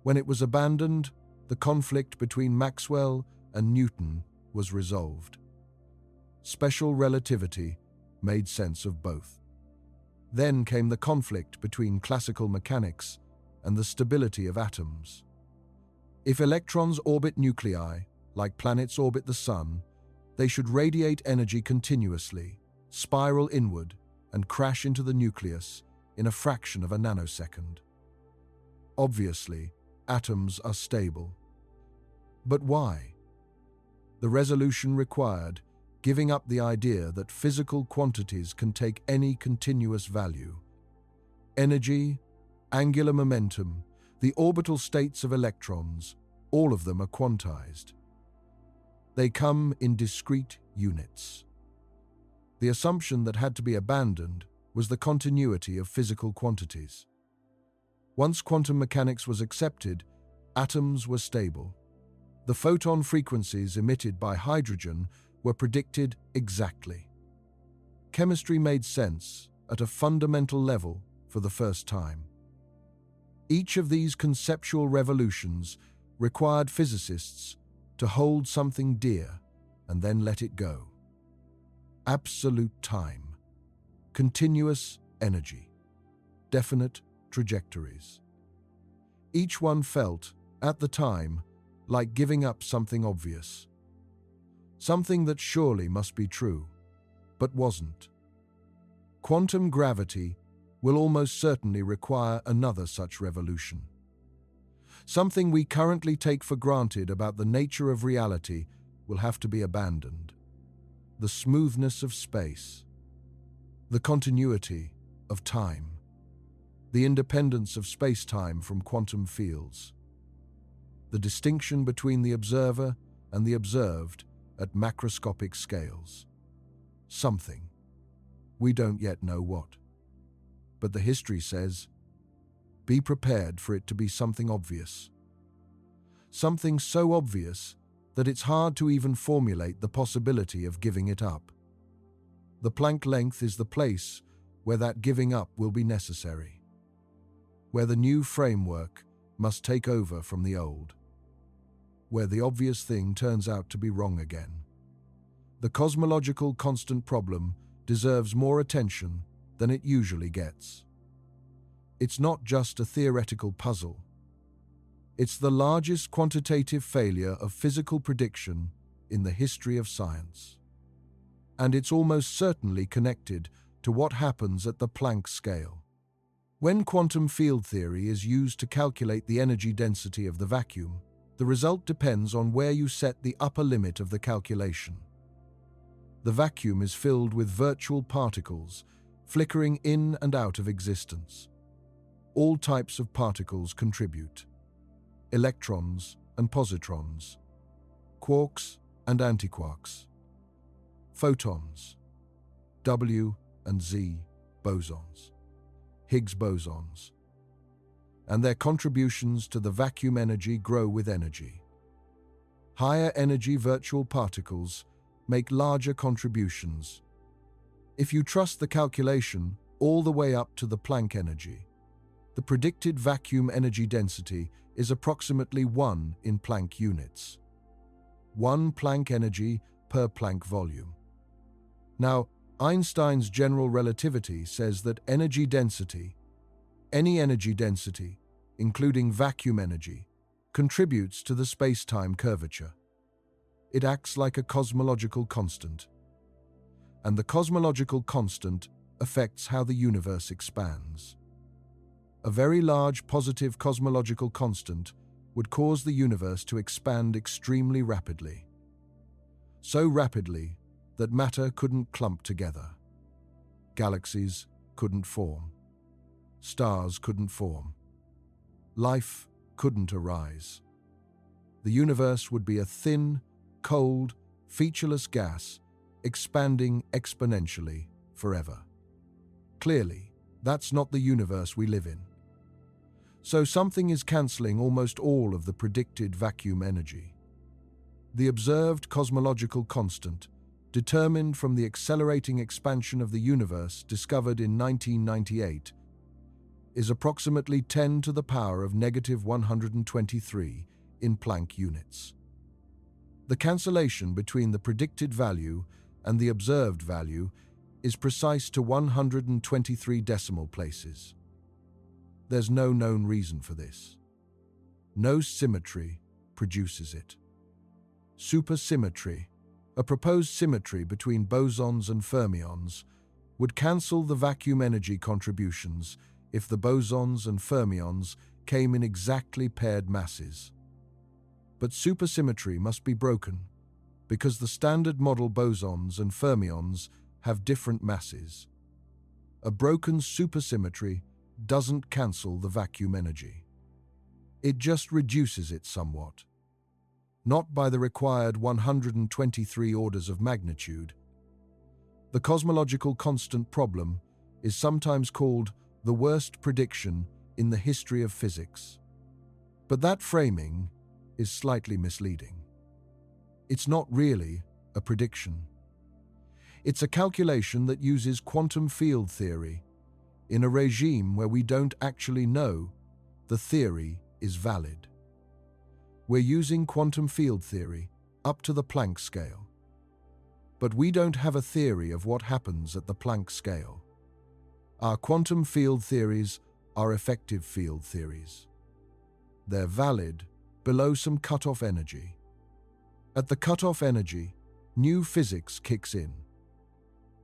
S1: When it was abandoned, the conflict between Maxwell and Newton was resolved. Special relativity made sense of both. Then came the conflict between classical mechanics and the stability of atoms. If electrons orbit nuclei, like planets orbit the sun, they should radiate energy continuously, spiral inward, and crash into the nucleus in a fraction of a nanosecond. Obviously, atoms are stable. But why? The resolution required giving up the idea that physical quantities can take any continuous value. Energy, angular momentum, the orbital states of electrons, all of them are quantized. They come in discrete units. The assumption that had to be abandoned was the continuity of physical quantities. Once quantum mechanics was accepted, atoms were stable. The photon frequencies emitted by hydrogen were predicted exactly. Chemistry made sense at a fundamental level for the first time. Each of these conceptual revolutions required physicists to hold something dear and then let it go. Absolute time, continuous energy, definite trajectories. Each one felt, at the time, like giving up something obvious. Something that surely must be true, but wasn't. Quantum gravity will almost certainly require another such revolution. Something we currently take for granted about the nature of reality will have to be abandoned. The smoothness of space, the continuity of time, the independence of space-time from quantum fields, the distinction between the observer and the observed at macroscopic scales. Something. We don't yet know what. But the history says, be prepared for it to be something obvious. Something so obvious that it's hard to even formulate the possibility of giving it up. The Planck length is the place where that giving up will be necessary, where the new framework must take over from the old, where the obvious thing turns out to be wrong again. The cosmological constant problem deserves more attention than it usually gets. It's not just a theoretical puzzle. It's the largest quantitative failure of physical prediction in the history of science. And it's almost certainly connected to what happens at the Planck scale. When quantum field theory is used to calculate the energy density of the vacuum, the result depends on where you set the upper limit of the calculation. The vacuum is filled with virtual particles, flickering in and out of existence. All types of particles contribute. Electrons and positrons, quarks and antiquarks, photons, W and Z bosons, Higgs bosons, and their contributions to the vacuum energy grow with energy. Higher energy virtual particles make larger contributions. If you trust the calculation all the way up to the Planck energy, the predicted vacuum energy density is approximately 1 in Planck units. 1 Planck energy per Planck volume. Now, Einstein's general relativity says that energy density, any energy density, including vacuum energy, contributes to the space-time curvature. It acts like a cosmological constant. and the cosmological constant affects how the universe expands. A very large positive cosmological constant would cause the universe to expand extremely rapidly. So rapidly that matter couldn't clump together. Galaxies couldn't form. Stars couldn't form. Life couldn't arise. The universe would be a thin, cold, featureless gas expanding exponentially forever. Clearly, that's not the universe we live in. So something is cancelling almost all of the predicted vacuum energy. The observed cosmological constant, determined from the accelerating expansion of the universe discovered in 1998, is approximately 10 to the power of negative 123 in Planck units. The cancellation between the predicted value and the observed value is precise to 123 decimal places. There's no known reason for this. No symmetry produces it. Supersymmetry, a proposed symmetry between bosons and fermions, would cancel the vacuum energy contributions if the bosons and fermions came in exactly paired masses. But supersymmetry must be broken because the standard model bosons and fermions have different masses. A broken supersymmetry doesn't cancel the vacuum energy. It just reduces it somewhat. Not by the required 123 orders of magnitude. The cosmological constant problem is sometimes called the worst prediction in the history of physics. But that framing is slightly misleading. It's not really a prediction. It's a calculation that uses quantum field theory. In a regime where we don't actually know, the theory is valid. We're using quantum field theory up to the Planck scale. But we don't have a theory of what happens at the Planck scale. Our quantum field theories are effective field theories. They're valid below some cutoff energy. At the cutoff energy, new physics kicks in.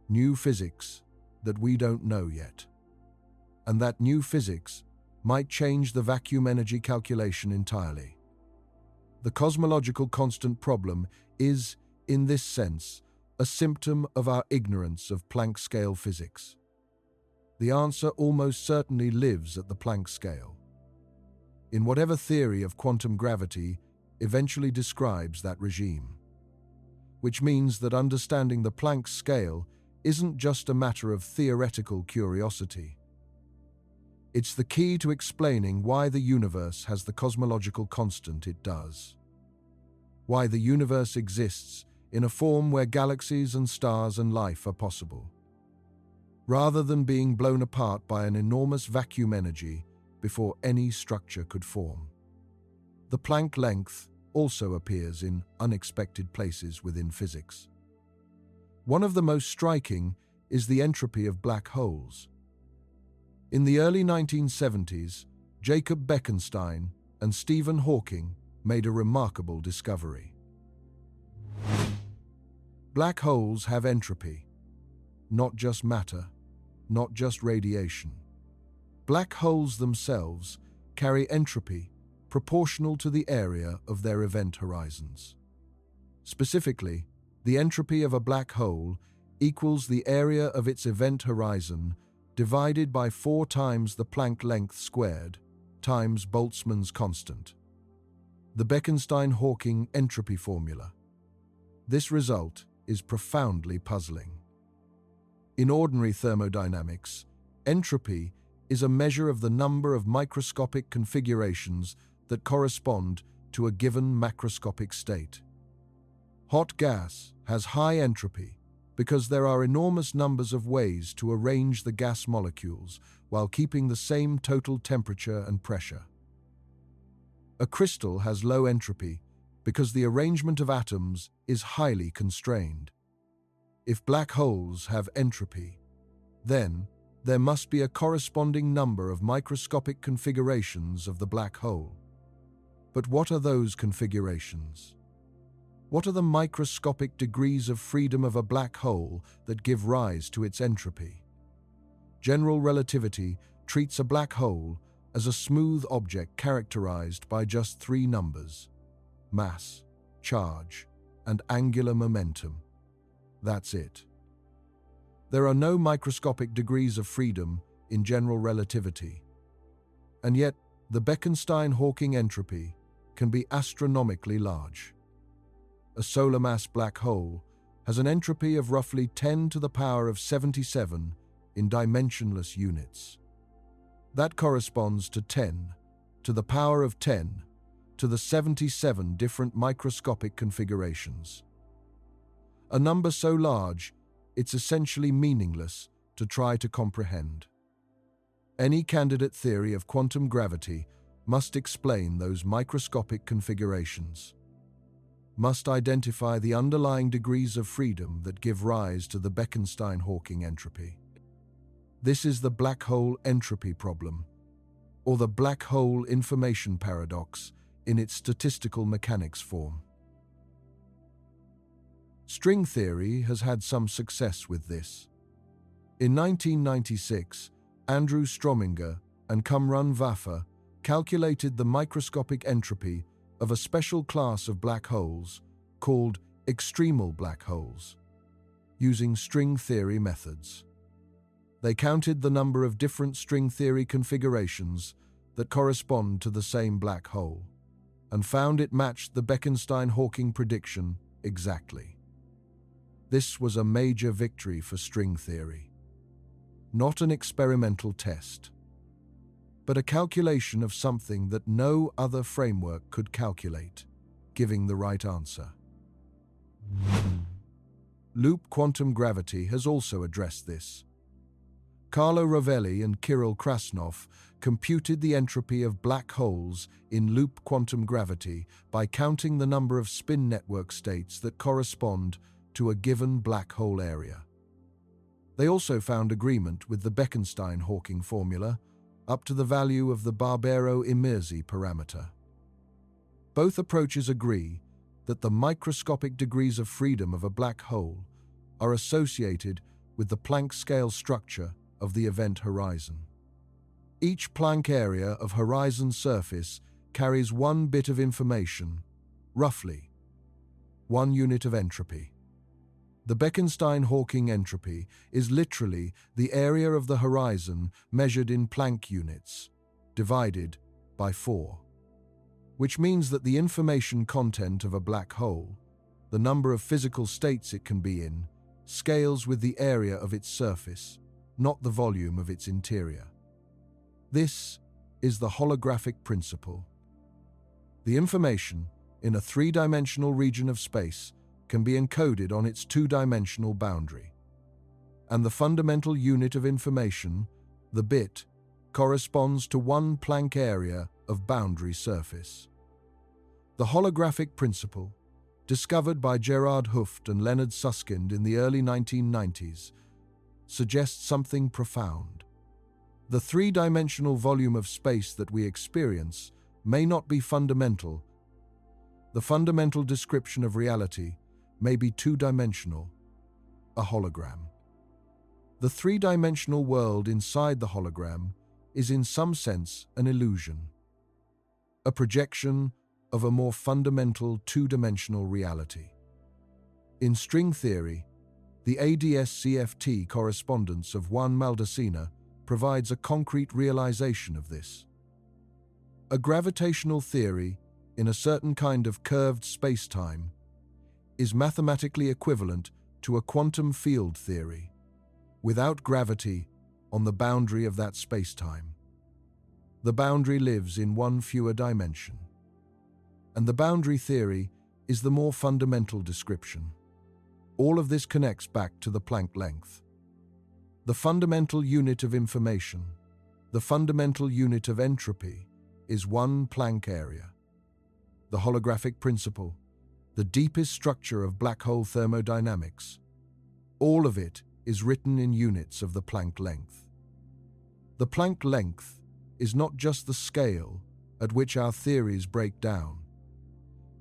S1: New physics that we don't know yet. And that new physics might change the vacuum energy calculation entirely. The cosmological constant problem is, in this sense, a symptom of our ignorance of Planck scale physics. The answer almost certainly lives at the Planck scale. In whatever theory of quantum gravity eventually describes that regime. Which means that understanding the Planck scale isn't just a matter of theoretical curiosity. It's the key to explaining why the universe has the cosmological constant it does. Why the universe exists in a form where galaxies and stars and life are possible. Rather than being blown apart by an enormous vacuum energy before any structure could form. The Planck length also appears in unexpected places within physics. One of the most striking is the entropy of black holes. In the early 1970s, Jacob Bekenstein and Stephen Hawking made a remarkable discovery. Black holes have entropy, not just matter, not just radiation. Black holes themselves carry entropy proportional to the area of their event horizons. Specifically, the entropy of a black hole equals the area of its event horizon divided by 4 times the Planck length squared times Boltzmann's constant. The Bekenstein-Hawking entropy formula. This result is profoundly puzzling. In ordinary thermodynamics, entropy is a measure of the number of microscopic configurations that correspond to a given macroscopic state. Hot gas has high entropy because there are enormous numbers of ways to arrange the gas molecules while keeping the same total temperature and pressure. A crystal has low entropy because the arrangement of atoms is highly constrained. If black holes have entropy, then there must be a corresponding number of microscopic configurations of the black hole. But what are those configurations? What are the microscopic degrees of freedom of a black hole that give rise to its entropy? General relativity treats a black hole as a smooth object characterized by just three numbers: mass, charge, and angular momentum. That's it. There are no microscopic degrees of freedom in general relativity. And yet, the Bekenstein-Hawking entropy can be astronomically large. A solar mass black hole has an entropy of roughly 10 to the power of 77 in dimensionless units. That corresponds to 10 to the power of 10 to the 77 different microscopic configurations. A number so large, it's essentially meaningless to try to comprehend. Any candidate theory of quantum gravity must explain those microscopic configurations, must identify the underlying degrees of freedom that give rise to the Bekenstein-Hawking entropy. This is the black hole entropy problem, or the black hole information paradox in its statistical mechanics form. String theory has had some success with this. In 1996, Andrew Strominger and Kamran Vafa calculated the microscopic entropy of a special class of black holes called extremal black holes, using string theory methods. They counted the number of different string theory configurations that correspond to the same black hole, and found it matched the Bekenstein-Hawking prediction exactly. This was a major victory for string theory. Not an experimental test, but a calculation of something that no other framework could calculate, giving the right answer. Loop quantum gravity has also addressed this. Carlo Rovelli and Kirill Krasnov computed the entropy of black holes in loop quantum gravity by counting the number of spin network states that correspond to a given black hole area. They also found agreement with the Bekenstein-Hawking formula up to the value of the Barbero-Emirzi parameter. Both approaches agree that the microscopic degrees of freedom of a black hole are associated with the Planck scale structure of the event horizon. Each Planck area of horizon surface carries one bit of information, roughly 1 unit of entropy. The Bekenstein-Hawking entropy is literally the area of the horizon measured in Planck units, divided by 4. Which means that the information content of a black hole, the number of physical states it can be in, scales with the area of its surface, not the volume of its interior. This is the holographic principle. The information in a three-dimensional region of space can be encoded on its two-dimensional boundary. And the fundamental unit of information, the bit, corresponds to one Planck area of boundary surface. The holographic principle, discovered by Gerard Hooft and Leonard Susskind in the early 1990s, suggests something profound. The three-dimensional volume of space that we experience may not be fundamental. The fundamental description of reality may be two-dimensional, a hologram. The three-dimensional world inside the hologram is in some sense an illusion, a projection of a more fundamental two-dimensional reality. In string theory, the ADS-CFT correspondence of Juan Maldacena provides a concrete realization of this. A gravitational theory in a certain kind of curved space-time is mathematically equivalent to a quantum field theory, without gravity on the boundary of that space-time. The boundary lives in one fewer dimension, and the boundary theory is the more fundamental description. All of this connects back to the Planck length. The fundamental unit of information, the fundamental unit of entropy, is one Planck area. The holographic principle, the deepest structure of black hole thermodynamics, all of it is written in units of the Planck length. The Planck length is not just the scale at which our theories break down.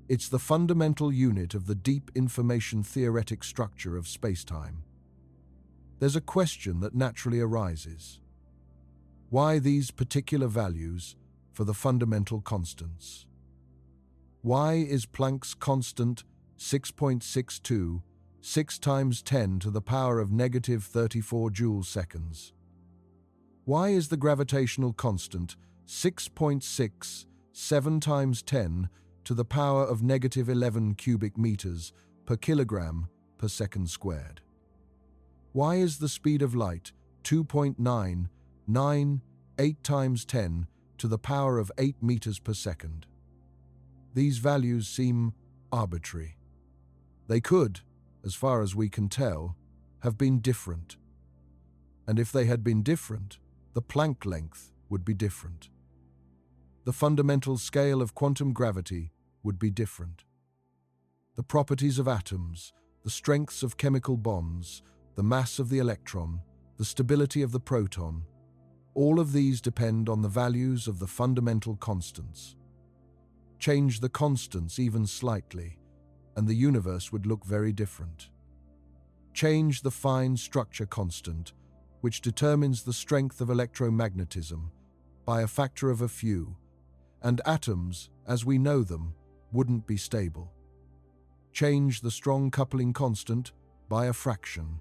S1: It's the fundamental unit of the deep information theoretic structure of spacetime. There's a question that naturally arises. Why these particular values for the fundamental constants? Why is Planck's constant 6.62 6 times 10 to the power of negative 34 joules seconds? Why is the gravitational constant 6.6 7 times 10 to the power of negative 11 cubic meters per kilogram per second squared? Why is the speed of light 2.998 times 10 to the power of 8 meters per second? These values seem arbitrary. They could, as far as we can tell, have been different. And if they had been different, the Planck length would be different. The fundamental scale of quantum gravity would be different. The properties of atoms, the strengths of chemical bonds, the mass of the electron, the stability of the proton, all of these depend on the values of the fundamental constants. Change the constants even slightly, and the universe would look very different. Change the fine structure constant, which determines the strength of electromagnetism, by a factor of a few, and atoms, as we know them, wouldn't be stable. Change the strong coupling constant by a fraction,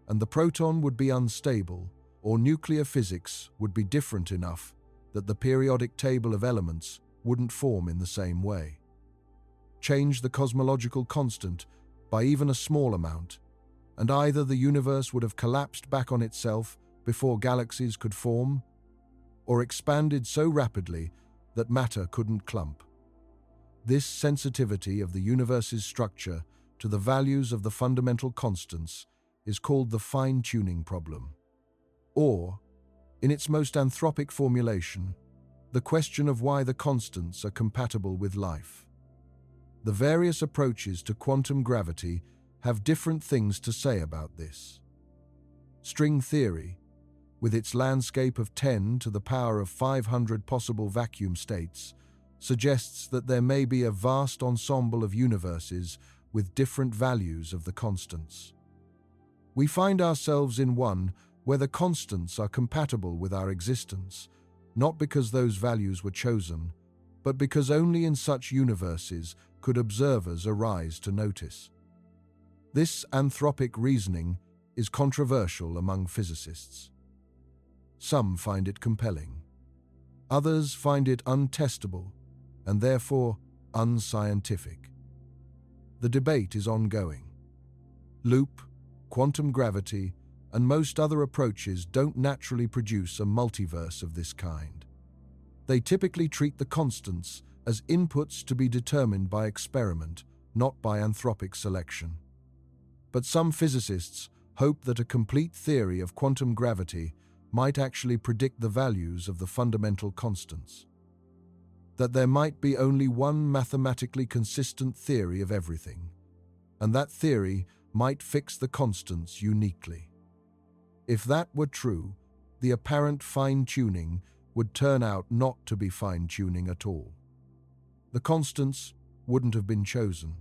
S1: and the proton would be unstable, or nuclear physics would be different enough that the periodic table of elements wouldn't form in the same way. Change the cosmological constant by even a small amount, and either the universe would have collapsed back on itself before galaxies could form, or expanded so rapidly that matter couldn't clump. This sensitivity of the universe's structure to the values of the fundamental constants is called the fine-tuning problem. Or, in its most anthropic formulation, the question of why the constants are compatible with life. The various approaches to quantum gravity have different things to say about this. String theory, with its landscape of 10 to the power of 500 possible vacuum states, suggests that there may be a vast ensemble of universes with different values of the constants. We find ourselves in one where the constants are compatible with our existence, not because those values were chosen, but because only in such universes could observers arise to notice. This anthropic reasoning is controversial among physicists. Some find it compelling. Others find it untestable and therefore unscientific. The debate is ongoing. Loop, quantum gravity, and most other approaches don't naturally produce a multiverse of this kind. They typically treat the constants as inputs to be determined by experiment, not by anthropic selection. But some physicists hope that a complete theory of quantum gravity might actually predict the values of the fundamental constants. That there might be only one mathematically consistent theory of everything, and that theory might fix the constants uniquely. If that were true, the apparent fine-tuning would turn out not to be fine-tuning at all. The constants wouldn't have been chosen.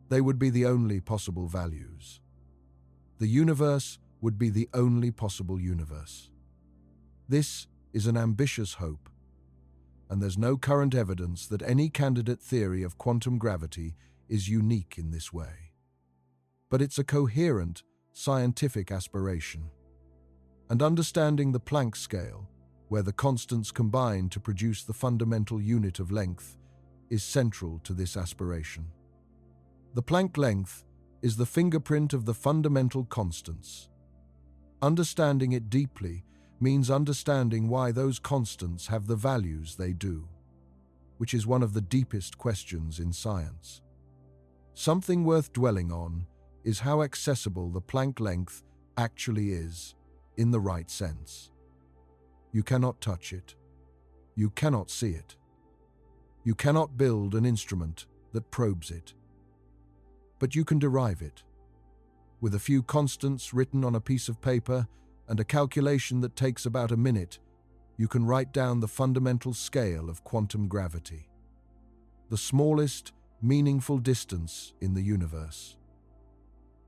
S1: They would be the only possible values. The universe would be the only possible universe. This is an ambitious hope, and there's no current evidence that any candidate theory of quantum gravity is unique in this way. But it's a coherent, scientific aspiration. And understanding the Planck scale, where the constants combine to produce the fundamental unit of length, is central to this aspiration. The Planck length is the fingerprint of the fundamental constants. Understanding it deeply means understanding why those constants have the values they do, which is one of the deepest questions in science. Something worth dwelling on is how accessible the Planck length actually is, in the right sense. You cannot touch it. You cannot see it. You cannot build an instrument that probes it. But you can derive it. With a few constants written on a piece of paper and a calculation that takes about a minute, you can write down the fundamental scale of quantum gravity. the smallest, meaningful distance in the universe.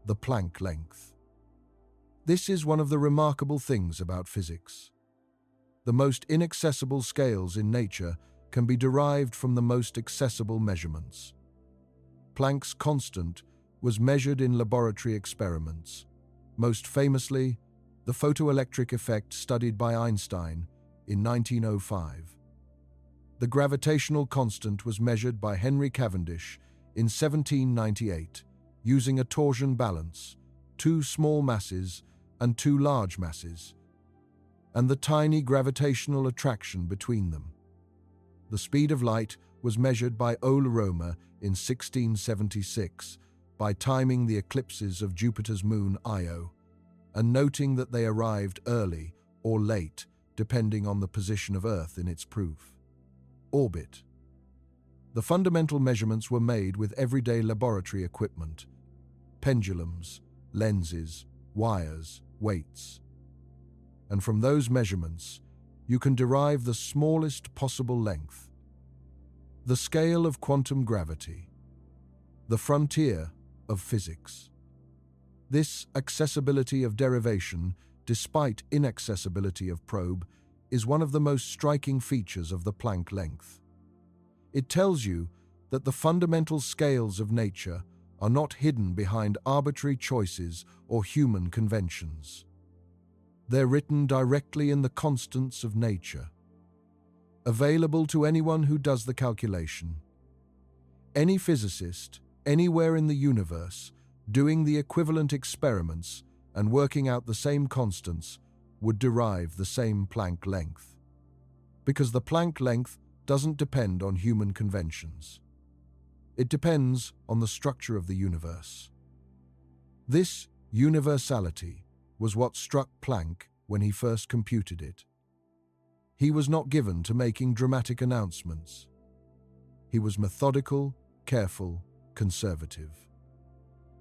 S1: The Planck length. This is one of the remarkable things about physics. The most inaccessible scales in nature can be derived from the most accessible measurements. Planck's constant was measured in laboratory experiments, most famously, the photoelectric effect studied by Einstein in 1905. The gravitational constant was measured by Henry Cavendish in 1798, using a torsion balance, 2 small masses and 2 large masses, and the tiny gravitational attraction between them. The speed of light was measured by Ole Romer in 1676 by timing the eclipses of Jupiter's moon Io and noting that they arrived early or late depending on the position of Earth in its proof. Orbit. The fundamental measurements were made with everyday laboratory equipment: pendulums, lenses, wires, weights. And from those measurements, you can derive the smallest possible length. The scale of quantum gravity. The frontier of physics. This accessibility of derivation, despite inaccessibility of probe, is one of the most striking features of the Planck length. It tells you that the fundamental scales of nature are not hidden behind arbitrary choices or human conventions. They're written directly in the constants of nature, available to anyone who does the calculation. Any physicist, anywhere in the universe, doing the equivalent experiments and working out the same constants would derive the same Planck length. Because the Planck length doesn't depend on human conventions. It depends on the structure of the universe. This universality was what struck Planck when he first computed it. He was not given to making dramatic announcements. He was methodical, careful, conservative.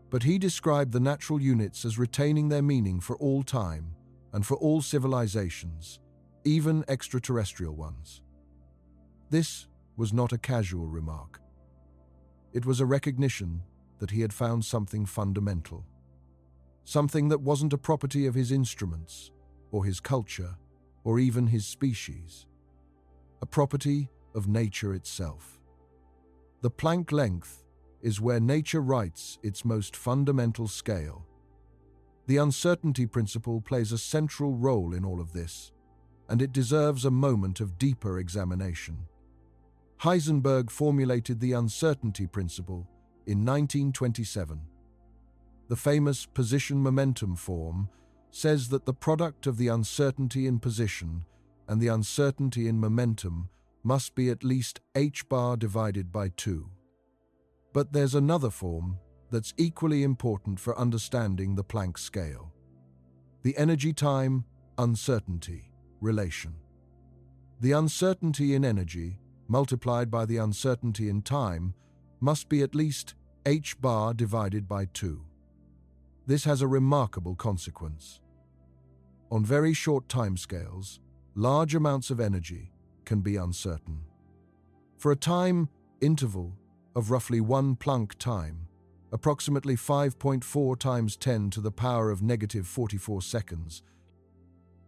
S1: But he described the natural units as retaining their meaning for all time and for all civilizations, even extraterrestrial ones. This was not a casual remark. It was a recognition that he had found something fundamental, something that wasn't a property of his instruments, or his culture, or even his species, a property of nature itself. The Planck length is where nature writes its most fundamental scale. The uncertainty principle plays a central role in all of this, and it deserves a moment of deeper examination. Heisenberg formulated the uncertainty principle in 1927. The famous position-momentum form says that the product of the uncertainty in position and the uncertainty in momentum must be at least h bar divided by 2. But there's another form that's equally important for understanding the Planck scale: the energy-time uncertainty relation. The uncertainty in energy multiplied by the uncertainty in time must be at least h bar divided by 2. This has a remarkable consequence. On very short timescales, large amounts of energy can be uncertain. For a time interval of roughly 1 Planck time, approximately 5.4 times 10 to the power of negative 44 seconds,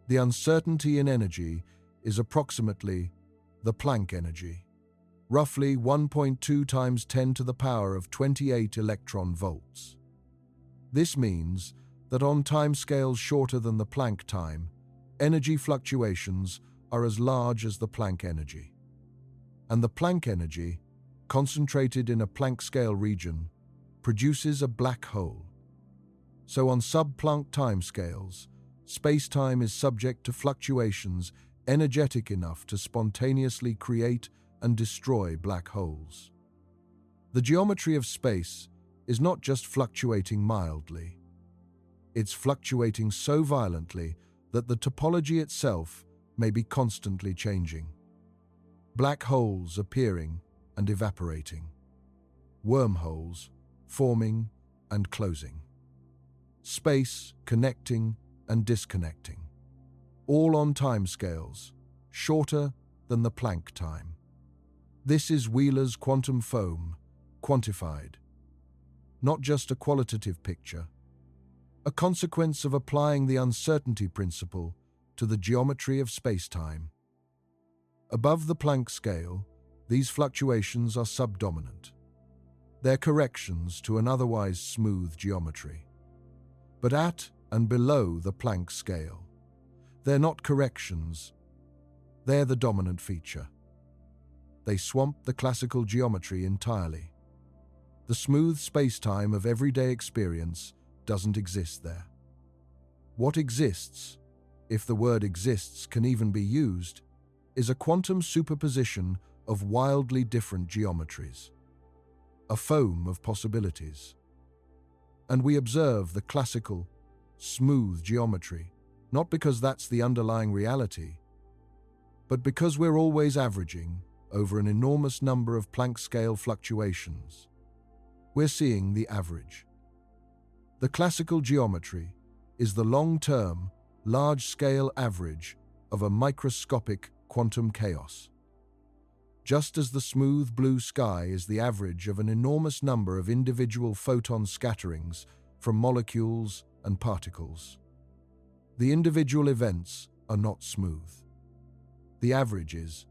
S1: the uncertainty in energy is approximately the Planck energy, roughly 1.2 times 10 to the power of 28 electron volts. This means that on timescales shorter than the Planck time, energy fluctuations are as large as the Planck energy. And the Planck energy, concentrated in a Planck scale region, produces a black hole. So on sub-Planck timescales, space-time is subject to fluctuations energetic enough to spontaneously create and destroy black holes. The geometry of space is not just fluctuating mildly. It's fluctuating so violently that the topology itself may be constantly changing. Black holes appearing and evaporating. Wormholes forming and closing. Space connecting and disconnecting. All on timescales shorter than the Planck time. This is Wheeler's quantum foam, quantified. Not just a qualitative picture, a consequence of applying the uncertainty principle to the geometry of space-time. Above the Planck scale, these fluctuations are subdominant. They're corrections to an otherwise smooth geometry. But at and below the Planck scale, they're not corrections, they're the dominant feature. They swamp the classical geometry entirely. The smooth space-time of everyday experience doesn't exist there. What exists, if the word exists can even be used, is a quantum superposition of wildly different geometries, a foam of possibilities. And we observe the classical, smooth geometry, not because that's the underlying reality, but because we're always averaging over an enormous number of Planck scale fluctuations. We're seeing the average. The classical geometry is the long-term, large-scale average of a microscopic quantum chaos. Just as the smooth blue sky is the average of an enormous number of individual photon scatterings from molecules and particles. The individual events are not smooth. The average is.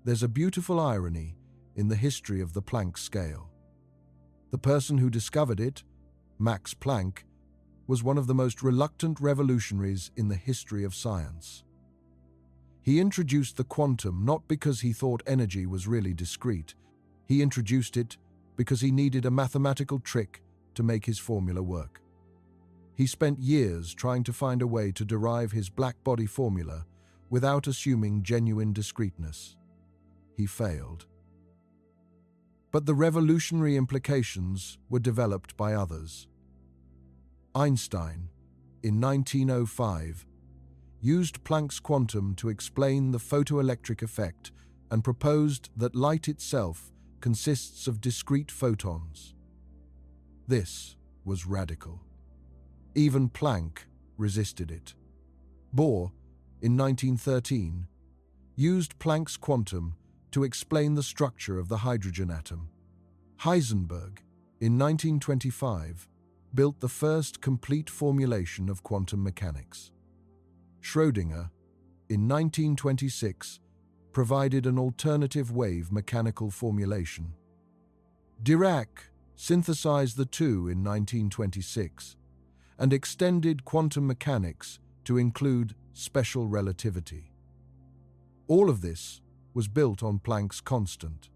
S1: There's a beautiful irony in the history of the Planck scale. The person who discovered it, Max Planck, was one of the most reluctant revolutionaries in the history of science. He introduced the quantum not because he thought energy was really discrete. He introduced it because he needed a mathematical trick to make his formula work. He spent years trying to find a way to derive his black-body formula without assuming genuine discreteness. He failed. But the revolutionary implications were developed by others. Einstein, in 1905, used Planck's quantum to explain the photoelectric effect and proposed that light itself consists of discrete photons. This was radical. Even Planck resisted it. Bohr, in 1913, used Planck's quantum to explain the structure of the hydrogen atom. Heisenberg, in 1925, built the first complete formulation of quantum mechanics. Schrödinger, in 1926, provided an alternative wave mechanical formulation. Dirac synthesized the two in 1926 and extended quantum mechanics to include special relativity. All of this was built on Planck's constant.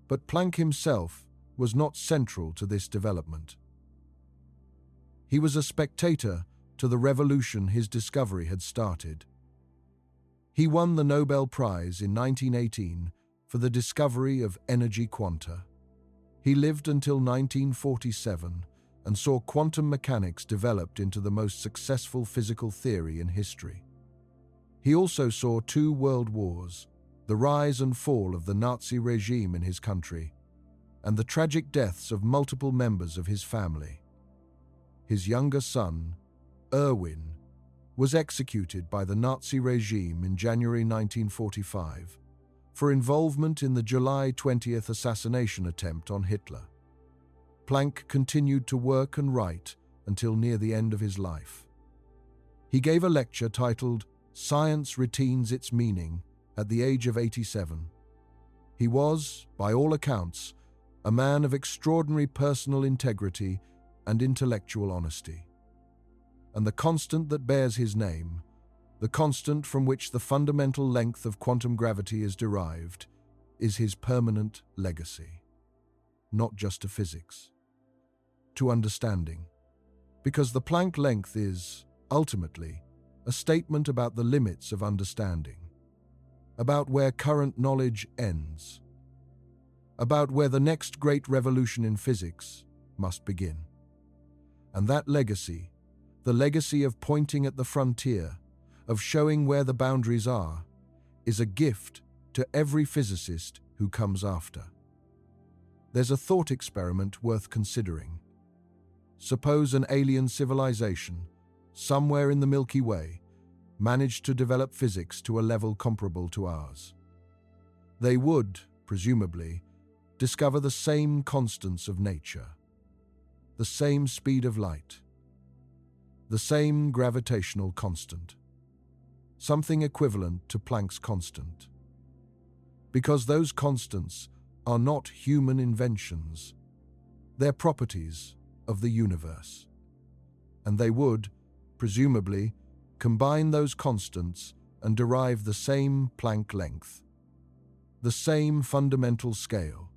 S1: But Planck himself was not central to this development. He was a spectator to the revolution his discovery had started. He won the Nobel Prize in 1918 for the discovery of energy quanta. He lived until 1947 and saw quantum mechanics developed into the most successful physical theory in history. He also saw two world wars, the rise and fall of the Nazi regime in his country, and the tragic deaths of multiple members of his family. His younger son, Erwin, was executed by the Nazi regime in January 1945 for involvement in the July 20th assassination attempt on Hitler. Planck continued to work and write until near the end of his life. He gave a lecture titled "Science Retains Its Meaning" at the age of 87. He was, by all accounts, a man of extraordinary personal integrity and intellectual honesty. And the constant that bears his name, the constant from which the fundamental length of quantum gravity is derived, is his permanent legacy. Not just to physics, to understanding. Because the Planck length is, ultimately, a statement about the limits of understanding, about where current knowledge ends, about where the next great revolution in physics must begin. And that legacy, the legacy of pointing at the frontier, of showing where the boundaries are, is a gift to every physicist who comes after. There's a thought experiment worth considering. Suppose an alien civilization, somewhere in the Milky Way, managed to develop physics to a level comparable to ours. They would, presumably, discover the same constants of nature, the same speed of light, the same gravitational constant, something equivalent to Planck's constant. Because those constants are not human inventions, they're properties of the universe. And they would, presumably, combine those constants and derive the same Planck length, the same fundamental scale,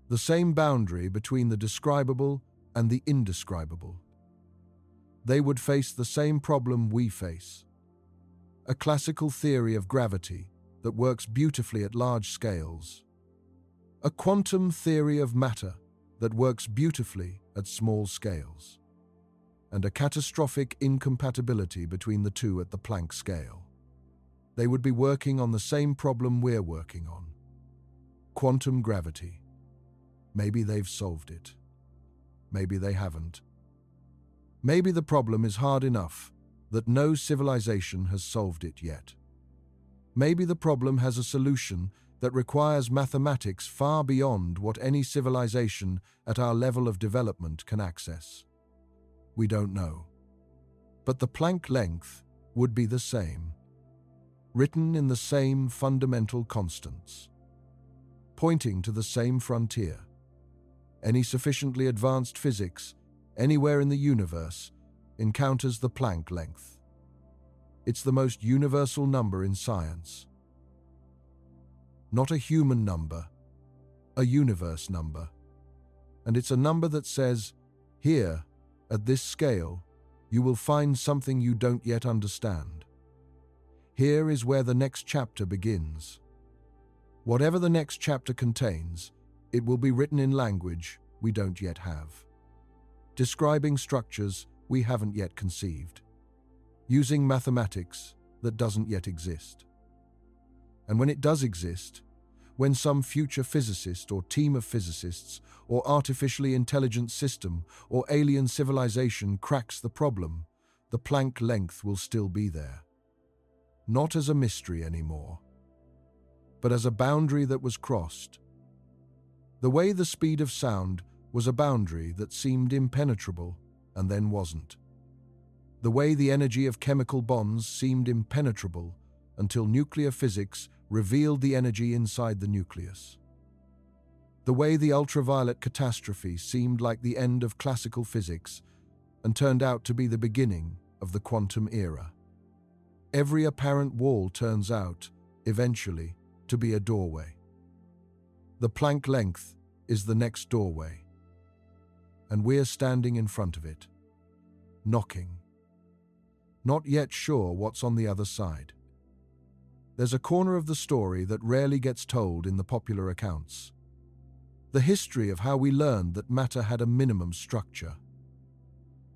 S1: the same boundary between the describable and the indescribable. They would face the same problem we face, a classical theory of gravity that works beautifully at large scales, a quantum theory of matter that works beautifully at small scales, and a catastrophic incompatibility between the two at the Planck scale. They would be working on the same problem we're working on, quantum gravity. Maybe they've solved it. Maybe they haven't. Maybe the problem is hard enough that no civilization has solved it yet. Maybe the problem has a solution that requires mathematics far beyond what any civilization at our level of development can access. We don't know. But the Planck length would be the same, written in the same fundamental constants, pointing to the same frontier. Any sufficiently advanced physics, anywhere in the universe, encounters the Planck length. It's the most universal number in science. Not a human number, a universe number. And it's a number that says, here, at this scale, you will find something you don't yet understand. Here is where the next chapter begins. Whatever the next chapter contains, it will be written in language we don't yet have, describing structures we haven't yet conceived, using mathematics that doesn't yet exist. And when it does exist, when some future physicist or team of physicists or artificially intelligent system or alien civilization cracks the problem, the Planck length will still be there. Not as a mystery anymore, but as a boundary that was crossed. The way the speed of sound was a boundary that seemed impenetrable and then wasn't. The way the energy of chemical bonds seemed impenetrable until nuclear physics revealed the energy inside the nucleus. The way the ultraviolet catastrophe seemed like the end of classical physics and turned out to be the beginning of the quantum era. Every apparent wall turns out, eventually, to be a doorway. The Planck length is the next doorway, and we're standing in front of it, knocking, not yet sure what's on the other side. There's a corner of the story that rarely gets told in the popular accounts. The history of how we learned that matter had a minimum structure.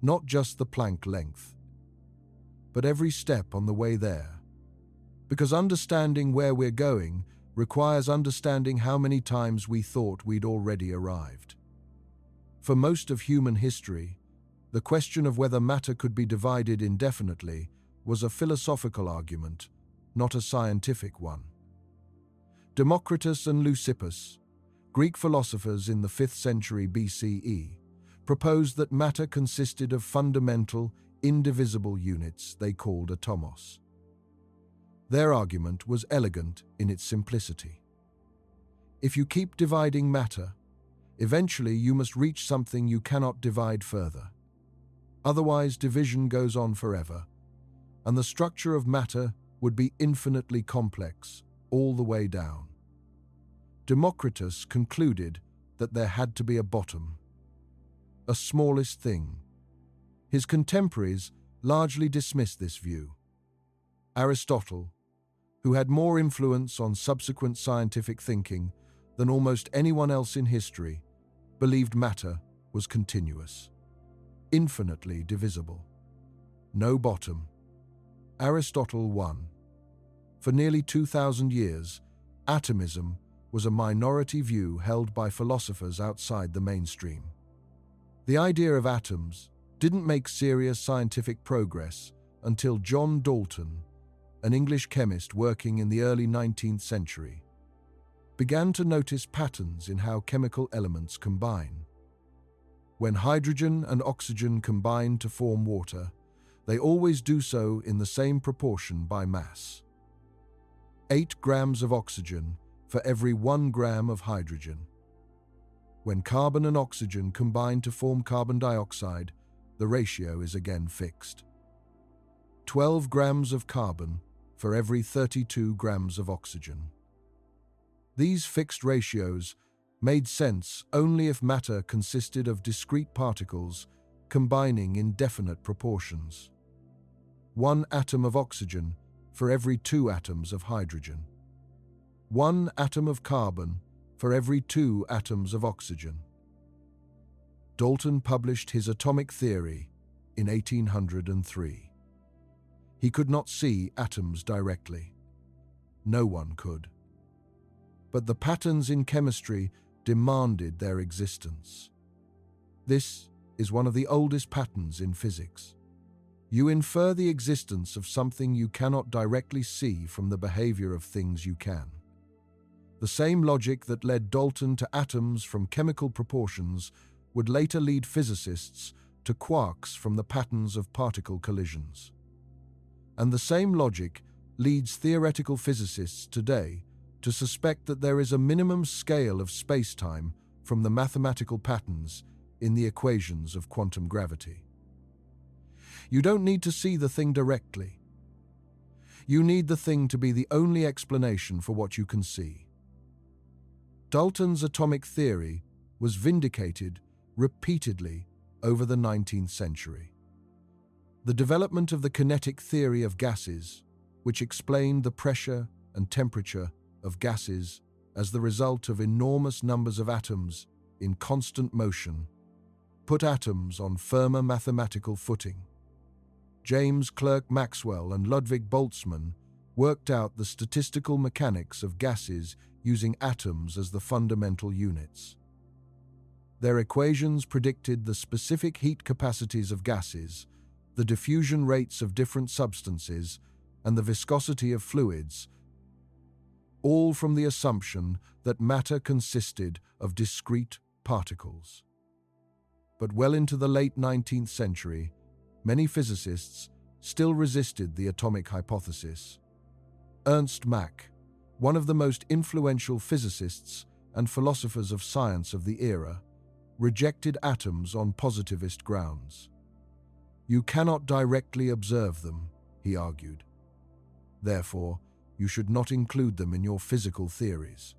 S1: Not just the Planck length, but every step on the way there. Because understanding where we're going requires understanding how many times we thought we'd already arrived. For most of human history, the question of whether matter could be divided indefinitely was a philosophical argument, not a scientific one. Democritus and Leucippus, Greek philosophers in the 5th century BCE, proposed that matter consisted of fundamental, indivisible units they called atomos. Their argument was elegant in its simplicity. If you keep dividing matter, eventually you must reach something you cannot divide further. Otherwise, division goes on forever, and the structure of matter would be infinitely complex all the way down. Democritus concluded that there had to be a bottom, a smallest thing. His contemporaries largely dismissed this view. Aristotle, who had more influence on subsequent scientific thinking than almost anyone else in history, believed matter was continuous, infinitely divisible. No bottom. Aristotle won. For nearly 2,000 years, atomism was a minority view held by philosophers outside the mainstream. The idea of atoms didn't make serious scientific progress until John Dalton, an English chemist working in the early 19th century, began to notice patterns in how chemical elements combine. When hydrogen and oxygen combine to form water, they always do so in the same proportion by mass. 8 grams of oxygen for every 1 gram of hydrogen. When carbon and oxygen combine to form carbon dioxide, the ratio is again fixed. 12 grams of carbon for every 32 grams of oxygen. These fixed ratios made sense only if matter consisted of discrete particles combining in definite proportions. 1 atom of oxygen for every 2 atoms of hydrogen. 1 atom of carbon for every 2 atoms of oxygen. Dalton published his atomic theory in 1803. He could not see atoms directly. No one could. But the patterns in chemistry demanded their existence. This is one of the oldest patterns in physics. You infer the existence of something you cannot directly see from the behavior of things you can. The same logic that led Dalton to atoms from chemical proportions would later lead physicists to quarks from the patterns of particle collisions. And the same logic leads theoretical physicists today to suspect that there is a minimum scale of space-time from the mathematical patterns in the equations of quantum gravity. You don't need to see the thing directly. You need the thing to be the only explanation for what you can see. Dalton's atomic theory was vindicated repeatedly over the 19th century. The development of the kinetic theory of gases, which explained the pressure and temperature of gases as the result of enormous numbers of atoms in constant motion, put atoms on firmer mathematical footing. James Clerk Maxwell and Ludwig Boltzmann worked out the statistical mechanics of gases using atoms as the fundamental units. Their equations predicted the specific heat capacities of gases, the diffusion rates of different substances, and the viscosity of fluids, all from the assumption that matter consisted of discrete particles. But well into the late 19th century, many physicists still resisted the atomic hypothesis. Ernst Mach, one of the most influential physicists and philosophers of science of the era, rejected atoms on positivist grounds. You cannot directly observe them, he argued. Therefore, you should not include them in your physical theories.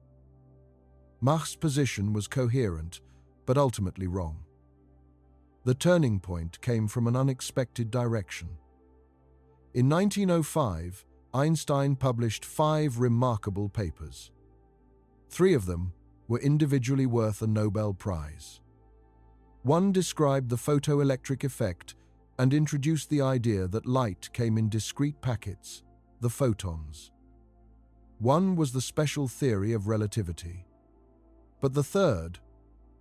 S1: Mach's position was coherent, but ultimately wrong. The turning point came from an unexpected direction. In 1905, Einstein published 5 remarkable papers. 3 of them were individually worth a Nobel Prize. One described the photoelectric effect and introduced the idea that light came in discrete packets, the photons. One was the special theory of relativity. But the third,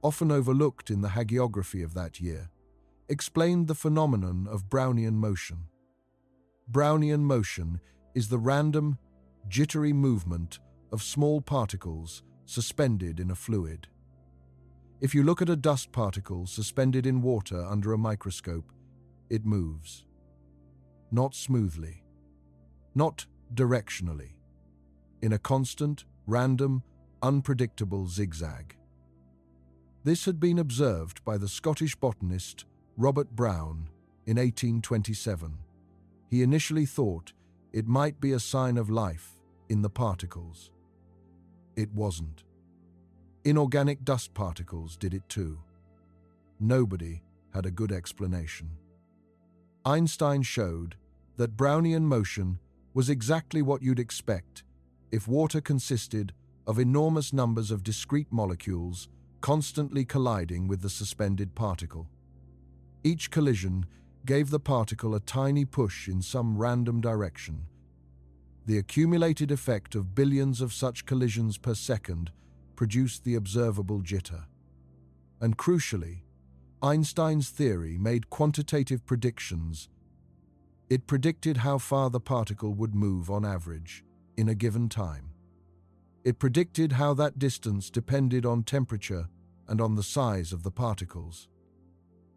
S1: often overlooked in the hagiography of that year, explained the phenomenon of Brownian motion. Brownian motion is the random, jittery movement of small particles suspended in a fluid. If you look at a dust particle suspended in water under a microscope, it moves. Not smoothly, not directionally, in a constant, random, unpredictable zigzag. This had been observed by the Scottish botanist Robert Brown in 1827. He initially thought it might be a sign of life in the particles. It wasn't. Inorganic dust particles did it too. Nobody had a good explanation. Einstein showed that Brownian motion was exactly what you'd expect if water consisted of enormous numbers of discrete molecules constantly colliding with the suspended particle. Each collision gave the particle a tiny push in some random direction. The accumulated effect of billions of such collisions per second produced the observable jitter. And crucially, Einstein's theory made quantitative predictions. It predicted how far the particle would move on average in a given time. It predicted how that distance depended on temperature and on the size of the particles.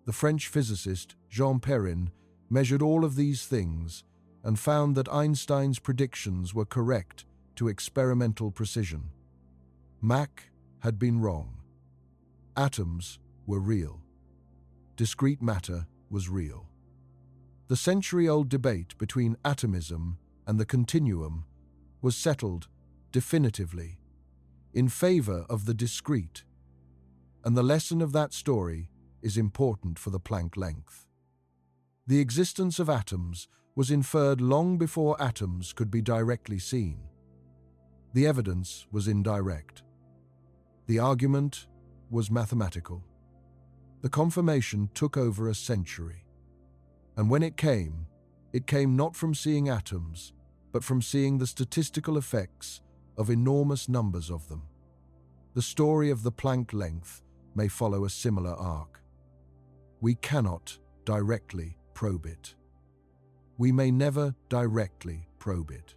S1: The French physicist Jean Perrin measured all of these things and found that Einstein's predictions were correct to experimental precision. Mach had been wrong. Atoms were real. Discrete matter was real. The century-old debate between atomism and the continuum was settled definitively in favor of the discrete, and the lesson of that story is important for the Planck length. The existence of atoms was inferred long before atoms could be directly seen. The evidence was indirect. The argument was mathematical. The confirmation took over a century. And when it came not from seeing atoms, but from seeing the statistical effects of enormous numbers of them. The story of the Planck length may follow a similar arc. We cannot directly probe it. We may never directly probe it.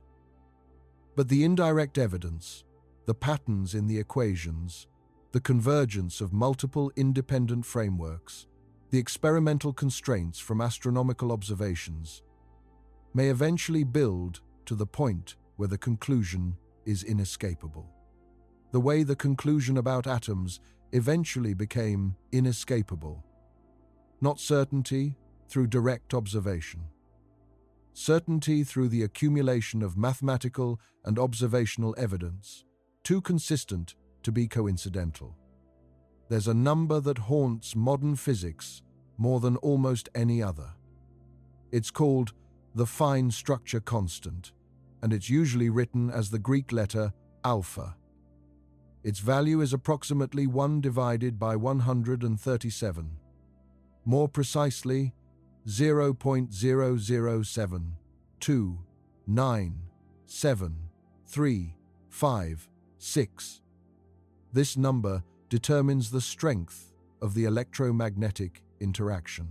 S1: But the indirect evidence, the patterns in the equations, the convergence of multiple independent frameworks, the experimental constraints from astronomical observations, may eventually build to the point where the conclusion is inescapable. The way the conclusion about atoms eventually became inescapable. Not certainty through direct observation. Certainty through the accumulation of mathematical and observational evidence, too consistent to be coincidental. There's a number that haunts modern physics more than almost any other. It's called the fine structure constant, and it's usually written as the Greek letter alpha. Its value is approximately 1 divided by 137. More precisely, 0.007297356. This number determines the strength of the electromagnetic interaction.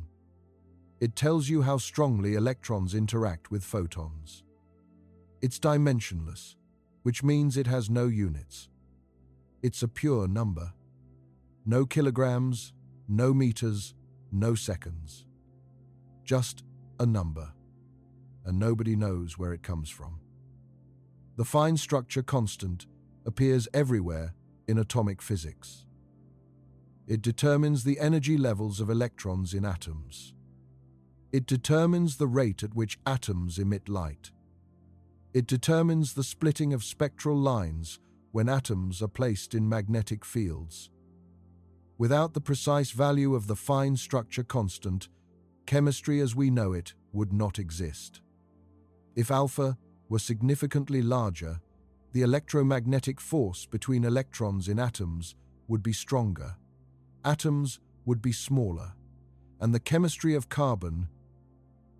S1: It tells you how strongly electrons interact with photons. It's dimensionless, which means it has no units. It's a pure number. No kilograms, no meters, no seconds. Just a number, and nobody knows where it comes from. The fine structure constant appears everywhere in atomic physics. It determines the energy levels of electrons in atoms. It determines the rate at which atoms emit light. It determines the splitting of spectral lines when atoms are placed in magnetic fields. Without the precise value of the fine structure constant, chemistry as we know it would not exist. If alpha were significantly larger, the electromagnetic force between electrons in atoms would be stronger, atoms would be smaller, and the chemistry of carbon,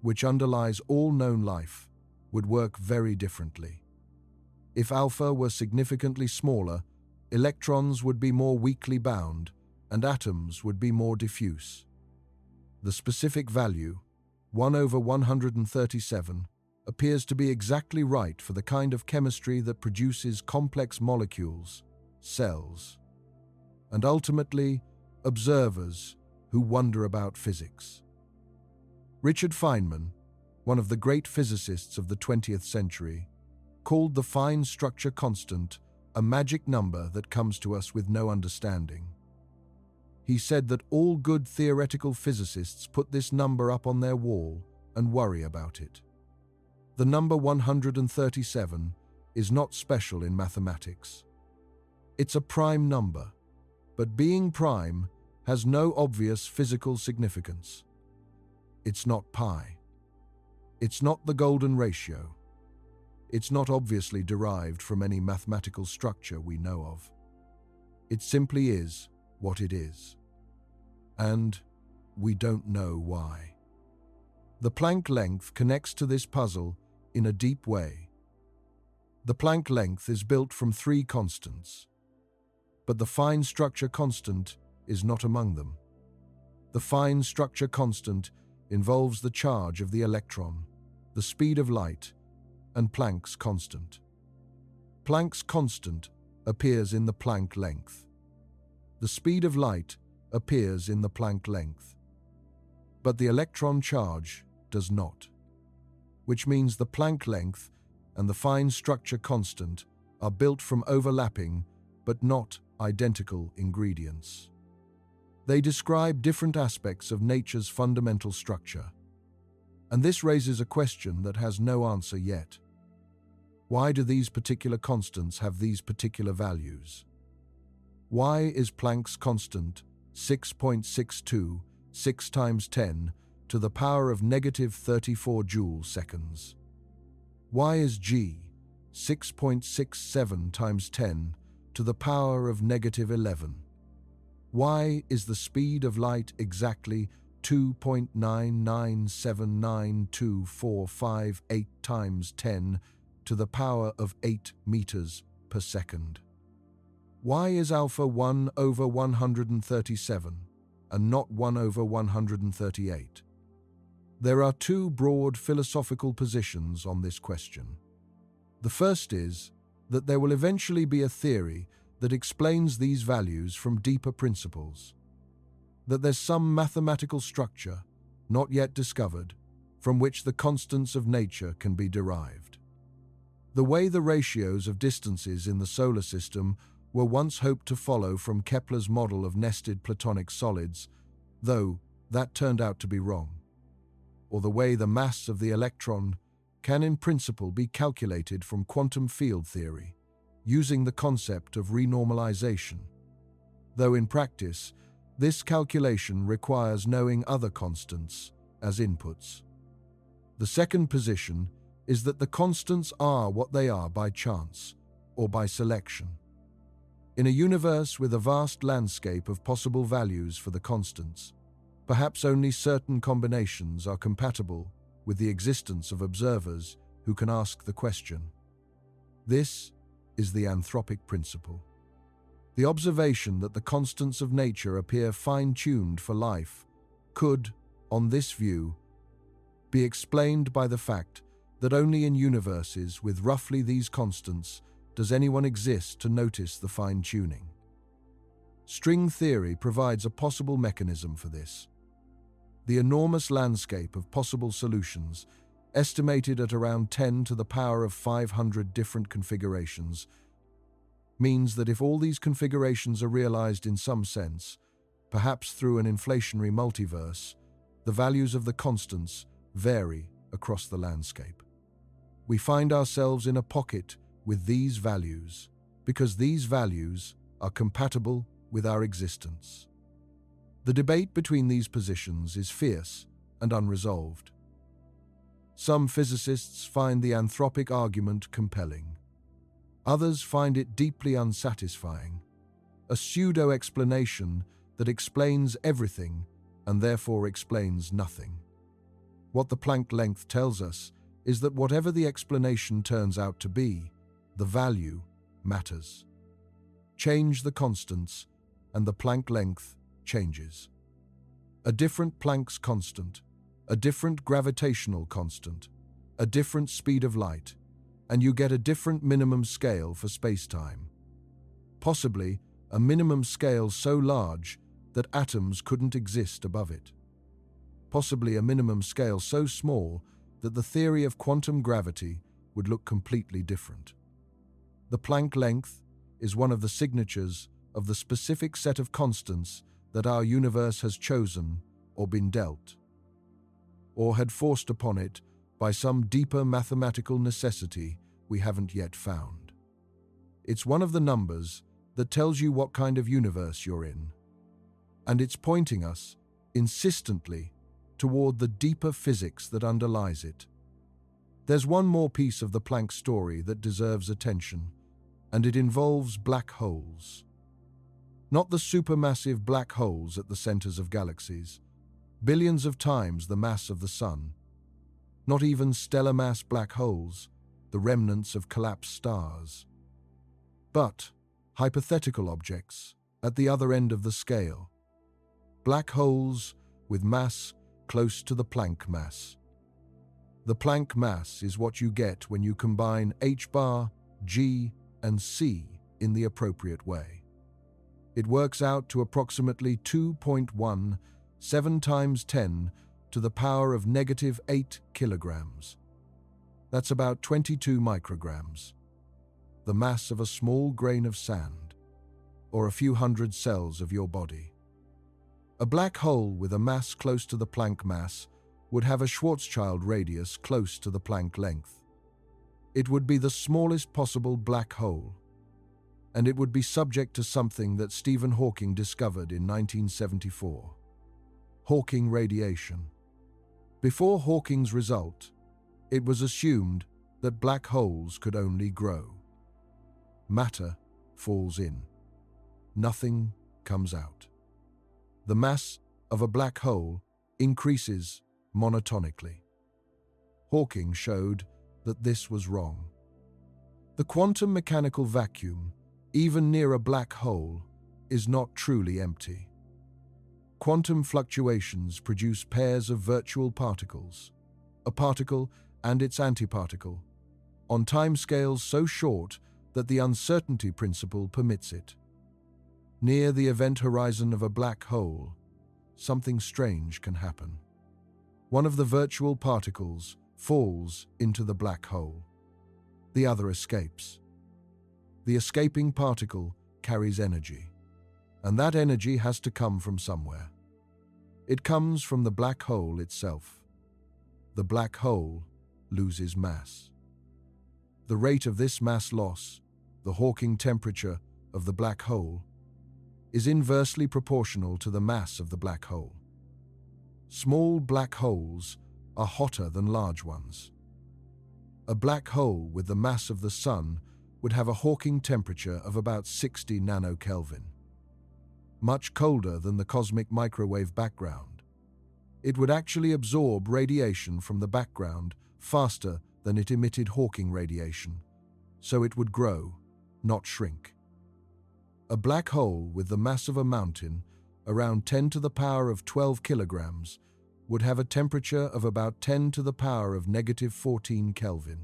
S1: which underlies all known life, would work very differently. If alpha were significantly smaller, electrons would be more weakly bound, and atoms would be more diffuse. The specific value, 1/137, appears to be exactly right for the kind of chemistry that produces complex molecules, cells, and ultimately, observers who wonder about physics. Richard Feynman, one of the great physicists of the 20th century, called the fine structure constant a magic number that comes to us with no understanding. He said that all good theoretical physicists put this number up on their wall and worry about it. The number 137 is not special in mathematics. It's a prime number, but being prime has no obvious physical significance. It's not pi. It's not the golden ratio. It's not obviously derived from any mathematical structure we know of. It simply is what it is. And we don't know why. The Planck length connects to this puzzle in a deep way. The Planck length is built from 3 constants, but the fine structure constant is not among them. The fine structure constant involves the charge of the electron, the speed of light, and Planck's constant. Planck's constant appears in the Planck length. The speed of light appears in the Planck length. But the electron charge does not, which means the Planck length and the fine structure constant are built from overlapping but not identical ingredients. They describe different aspects of nature's fundamental structure. And this raises a question that has no answer yet. Why do these particular constants have these particular values? Why is Planck's constant 6.62 6 times 10 to the power of negative 34 joules seconds? Why is G 6.67 times 10 to the power of negative 11? Why is the speed of light exactly 2.9979245 times 10 to the power of 8 meters per second? Why is alpha 1 over 137 and not 1 over 138? There are two broad philosophical positions on this question. The first is that there will eventually be a theory that explains these values from deeper principles, that there's some mathematical structure, not yet discovered, from which the constants of nature can be derived. The way the ratios of distances in the solar system were once hoped to follow from Kepler's model of nested platonic solids, though that turned out to be wrong. Or the way the mass of the electron can in principle be calculated from quantum field theory, using the concept of renormalization. Though in practice, this calculation requires knowing other constants as inputs. The second position is that the constants are what they are by chance or by selection. In a universe with a vast landscape of possible values for the constants, perhaps only certain combinations are compatible with the existence of observers who can ask the question. This is the anthropic principle. The observation that the constants of nature appear fine-tuned for life could, on this view, be explained by the fact that only in universes with roughly these constants does anyone exist to notice the fine-tuning. String theory provides a possible mechanism for this. The enormous landscape of possible solutions, estimated at around 10 to the power of 500 different configurations, means that if all these configurations are realized in some sense, perhaps through an inflationary multiverse, the values of the constants vary across the landscape. We find ourselves in a pocket with these values because these values are compatible with our existence. The debate between these positions is fierce and unresolved. Some physicists find the anthropic argument compelling. Others find it deeply unsatisfying, a pseudo-explanation that explains everything and therefore explains nothing. What the Planck length tells us is that whatever the explanation turns out to be, the value matters. Change the constants, and the Planck length changes. A different Planck's constant, a different gravitational constant, a different speed of light, and you get a different minimum scale for space-time. Possibly a minimum scale so large that atoms couldn't exist above it. Possibly a minimum scale so small that the theory of quantum gravity would look completely different. The Planck length is one of the signatures of the specific set of constants that our universe has chosen or been dealt, or had forced upon it by some deeper mathematical necessity we haven't yet found. It's one of the numbers that tells you what kind of universe you're in, and it's pointing us insistently toward the deeper physics that underlies it. There's one more piece of the Planck story that deserves attention, and it involves black holes. Not the supermassive black holes at the centers of galaxies, billions of times the mass of the Sun. Not even stellar mass black holes, the remnants of collapsed stars. But hypothetical objects at the other end of the scale. Black holes with mass close to the Planck mass. The Planck mass is what you get when you combine h bar, g, and c in the appropriate way. It works out to approximately 2.17 times 10 to the power of negative 8 kilograms. That's about 22 micrograms, the mass of a small grain of sand, or a few hundred cells of your body. A black hole with a mass close to the Planck mass would have a Schwarzschild radius close to the Planck length. It would be the smallest possible black hole, and it would be subject to something that Stephen Hawking discovered in 1974: Hawking radiation. Before Hawking's result, it was assumed that black holes could only grow. Matter falls in. Nothing comes out. The mass of a black hole increases monotonically. Hawking showed that this was wrong. The quantum mechanical vacuum, even near a black hole, is not truly empty. Quantum fluctuations produce pairs of virtual particles, a particle and its antiparticle, on timescales so short that the uncertainty principle permits it. Near the event horizon of a black hole, something strange can happen. One of the virtual particles falls into the black hole. The other escapes. The escaping particle carries energy, and that energy has to come from somewhere. It comes from the black hole itself. The black hole loses mass. The rate of this mass loss, the Hawking temperature of the black hole, is inversely proportional to the mass of the black hole. Small black holes are hotter than large ones. A black hole with the mass of the Sun would have a Hawking temperature of about 60 nanokelvin, much colder than the cosmic microwave background. It would actually absorb radiation from the background faster than it emitted Hawking radiation, so it would grow, not shrink. A black hole with the mass of a mountain, around 10 to the power of 12 kilograms, would have a temperature of about 10 to the power of negative 14 Kelvin.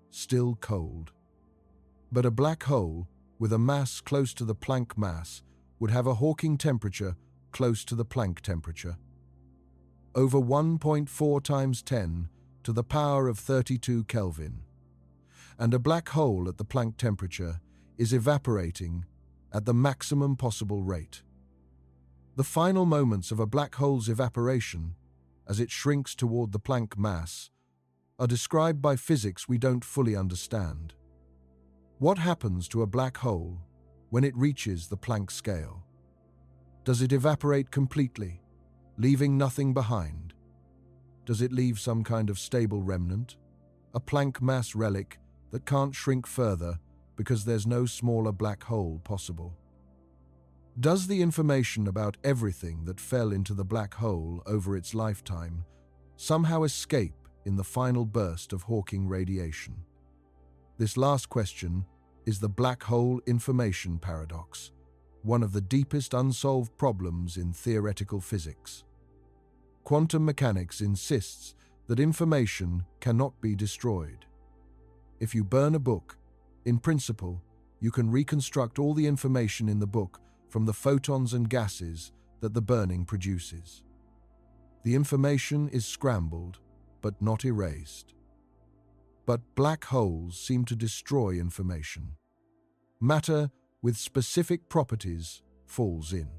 S1: Still cold. But a black hole with a mass close to the Planck mass would have a Hawking temperature close to the Planck temperature. Over 1.4 times 10 to the power of 32 Kelvin. And a black hole at the Planck temperature is evaporating at the maximum possible rate. The final moments of a black hole's evaporation, as it shrinks toward the Planck mass, are described by physics we don't fully understand. What happens to a black hole when it reaches the Planck scale? Does it evaporate completely, leaving nothing behind? Does it leave some kind of stable remnant, a Planck mass relic that can't shrink further because there's no smaller black hole possible? Does the information about everything that fell into the black hole over its lifetime somehow escape in the final burst of Hawking radiation? This last question is the black hole information paradox, one of the deepest unsolved problems in theoretical physics. Quantum mechanics insists that information cannot be destroyed. If you burn a book, in principle, you can reconstruct all the information in the book from the photons and gases that the burning produces. The information is scrambled, but not erased. But black holes seem to destroy information. Matter with specific properties falls in.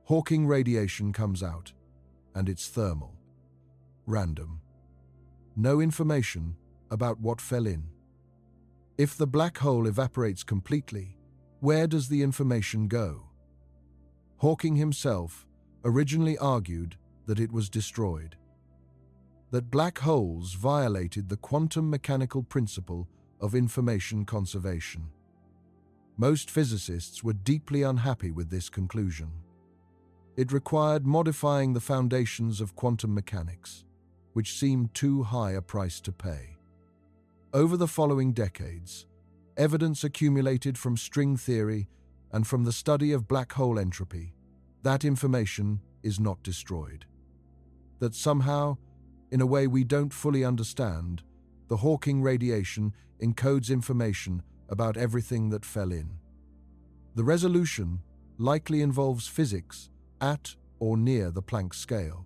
S1: Hawking radiation comes out, and it's thermal. Random. No information about what fell in. If the black hole evaporates completely, where does the information go? Hawking himself originally argued that it was destroyed, that black holes violated the quantum mechanical principle of information conservation. Most physicists were deeply unhappy with this conclusion. It required modifying the foundations of quantum mechanics, which seemed too high a price to pay. Over the following decades, evidence accumulated from string theory and from the study of black hole entropy that information is not destroyed. That somehow, in a way we don't fully understand, the Hawking radiation encodes information about everything that fell in. The resolution likely involves physics at or near the Planck scale,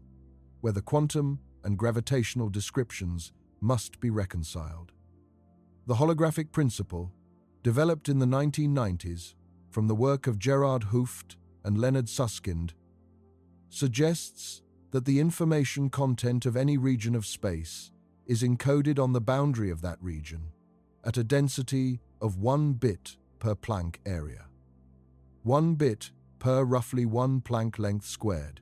S1: where the quantum and gravitational descriptions must be reconciled. The holographic principle, developed in the 1990s from the work of Gerard Hooft and Leonard Susskind, suggests that the information content of any region of space is encoded on the boundary of that region at a density of 1 bit per Planck area. 1 bit per roughly 1 Planck length squared.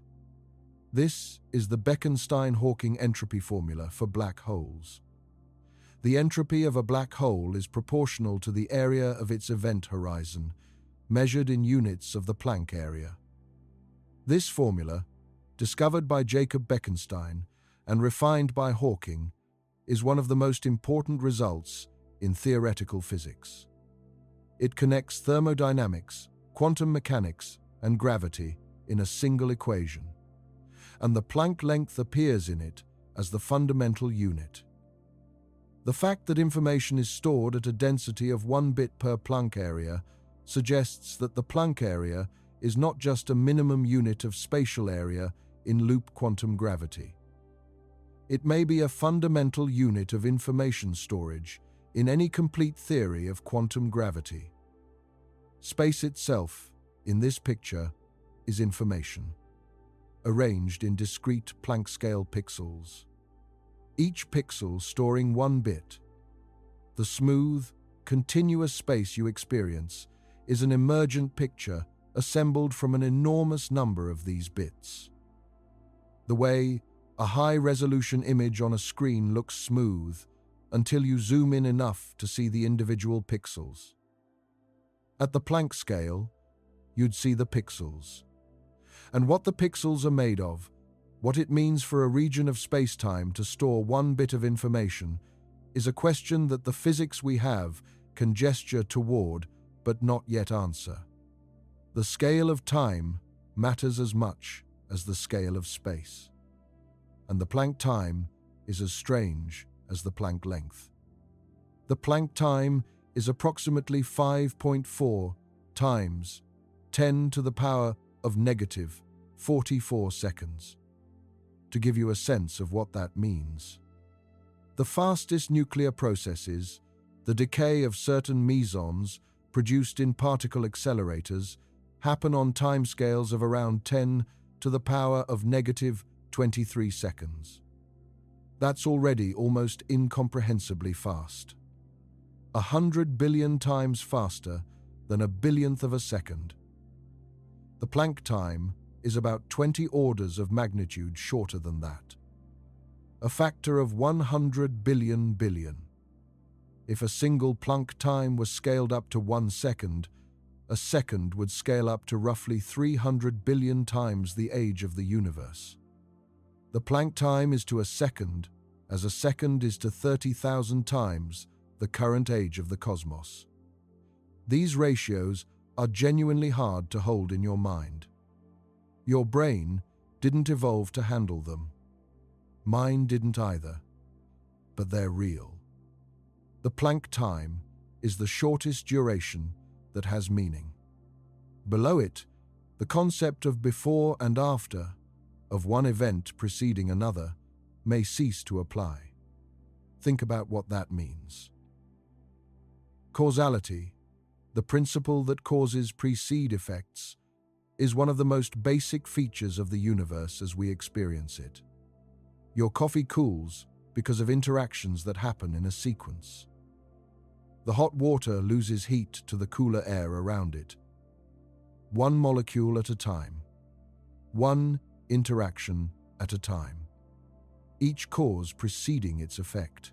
S1: This is the Bekenstein-Hawking entropy formula for black holes. The entropy of a black hole is proportional to the area of its event horizon, measured in units of the Planck area. This formula, discovered by Jacob Bekenstein and refined by Hawking, is one of the most important results in theoretical physics. It connects thermodynamics, quantum mechanics, and gravity in a single equation, and the Planck length appears in it as the fundamental unit. The fact that information is stored at a density of 1 bit per Planck area suggests that the Planck area is not just a minimum unit of spatial area in loop quantum gravity. It may be a fundamental unit of information storage in any complete theory of quantum gravity. Space itself, in this picture, is information, arranged in discrete Planck-scale pixels, each pixel storing 1 bit. The smooth, continuous space you experience is an emergent picture assembled from an enormous number of these bits. The way a high-resolution image on a screen looks smooth until you zoom in enough to see the individual pixels. At the Planck scale, you'd see the pixels. And what the pixels are made of, what it means for a region of space-time to store 1 bit of information, is a question that the physics we have can gesture toward but not yet answer. The scale of time matters as much as the scale of space. And the Planck time is as strange as the Planck length. The Planck time is approximately 5.4 times 10 to the power of negative 44 seconds. To give you a sense of what that means, the fastest nuclear processes, the decay of certain mesons produced in particle accelerators, happen on timescales of around 10 to the power of negative 23 seconds. That's already almost incomprehensibly fast. 100 billion times faster than a billionth of a second. The Planck time is about 20 orders of magnitude shorter than that. A factor of 100 billion billion. If a single Planck time was scaled up to 1 second, a second would scale up to roughly 300 billion times the age of the universe. The Planck time is to a second as a second is to 30,000 times the current age of the cosmos. These ratios are genuinely hard to hold in your mind. Your brain didn't evolve to handle them. Mine didn't either, but they're real. The Planck time is the shortest duration that has meaning. Below it, the concept of before and after, of one event preceding another, may cease to apply. Think about what that means. Causality, the principle that causes precede effects, is one of the most basic features of the universe as we experience it. Your coffee cools because of interactions that happen in a sequence. The hot water loses heat to the cooler air around it. One molecule at a time. One interaction at a time. Each cause preceding its effect.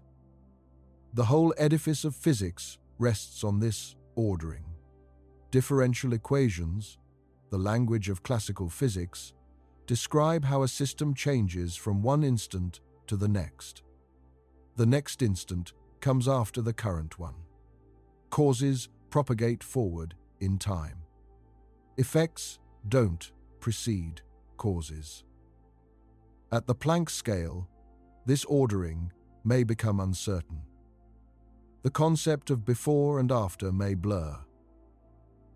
S1: The whole edifice of physics rests on this ordering. Differential equations, the language of classical physics, describe how a system changes from one instant to the next. The next instant comes after the current one. Causes propagate forward in time. Effects don't precede causes. At the Planck scale, this ordering may become uncertain. the concept of before and after may blur.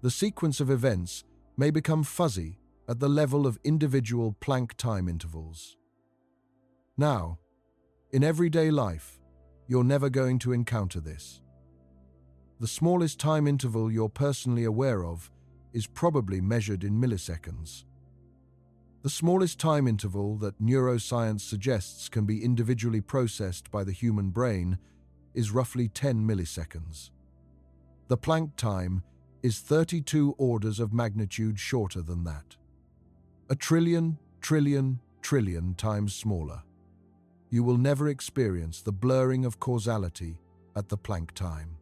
S1: The sequence of events may become fuzzy at the level of individual Planck time intervals. Now, in everyday life, you're never going to encounter this. The smallest time interval you're personally aware of is probably measured in milliseconds. The smallest time interval that neuroscience suggests can be individually processed by the human brain is roughly 10 milliseconds. The Planck time is 32 orders of magnitude shorter than that. A trillion, trillion, trillion times smaller. You will never experience the blurring of causality at the Planck time.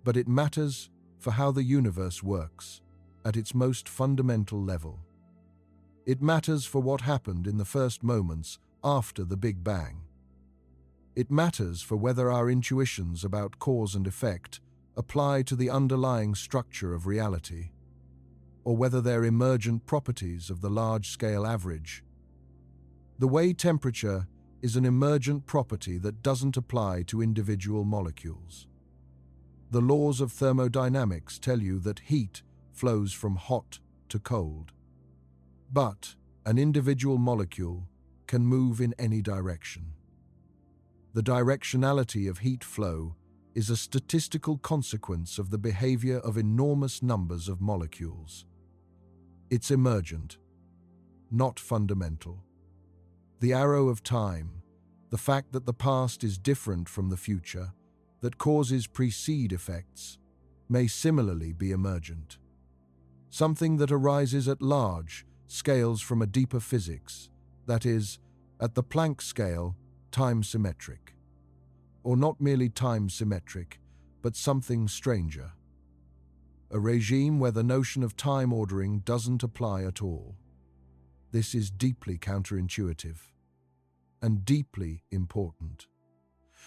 S1: But it matters for how the universe works at its most fundamental level. It matters for what happened in the first moments after the Big Bang. It matters for whether our intuitions about cause and effect apply to the underlying structure of reality, or whether they're emergent properties of the large-scale average. The way temperature is an emergent property that doesn't apply to individual molecules. The laws of thermodynamics tell you that heat flows from hot to cold. But an individual molecule can move in any direction. The directionality of heat flow is a statistical consequence of the behavior of enormous numbers of molecules. It's emergent, not fundamental. The arrow of time, the fact that the past is different from the future, that causes precede effects, may similarly be emergent. Something that arises at large scales from a deeper physics, that is, at the Planck scale, time-symmetric. Or not merely time-symmetric, but something stranger. A regime where the notion of time ordering doesn't apply at all. This is deeply counterintuitive and deeply important.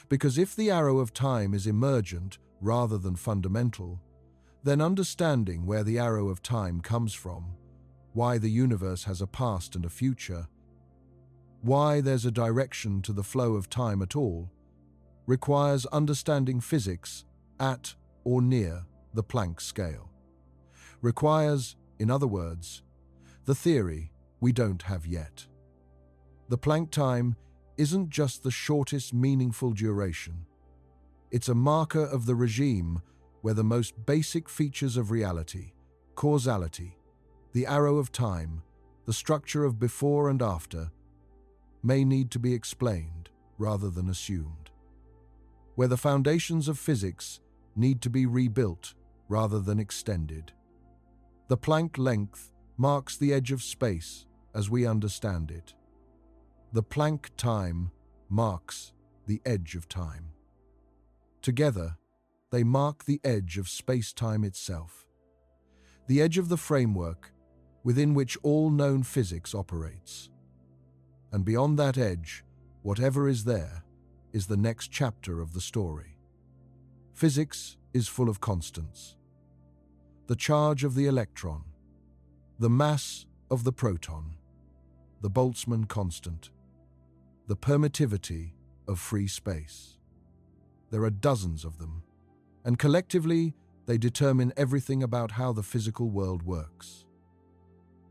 S1: Because if the arrow of time is emergent rather than fundamental, then understanding where the arrow of time comes from, why the universe has a past and a future, why there's a direction to the flow of time at all, requires understanding physics at or near the Planck scale. Requires, in other words, the theory we don't have yet. The Planck time isn't just the shortest meaningful duration. It's a marker of the regime where the most basic features of reality, causality, the arrow of time, the structure of before and after, may need to be explained rather than assumed. Where the foundations of physics need to be rebuilt rather than extended. The Planck length marks the edge of space as we understand it. The Planck time marks the edge of time. Together, they mark the edge of space-time itself, the edge of the framework within which all known physics operates. And beyond that edge, whatever is there is the next chapter of the story. Physics is full of constants. The charge of the electron, the mass of the proton, the Boltzmann constant, the permittivity of free space. There are dozens of them, and collectively they determine everything about how the physical world works.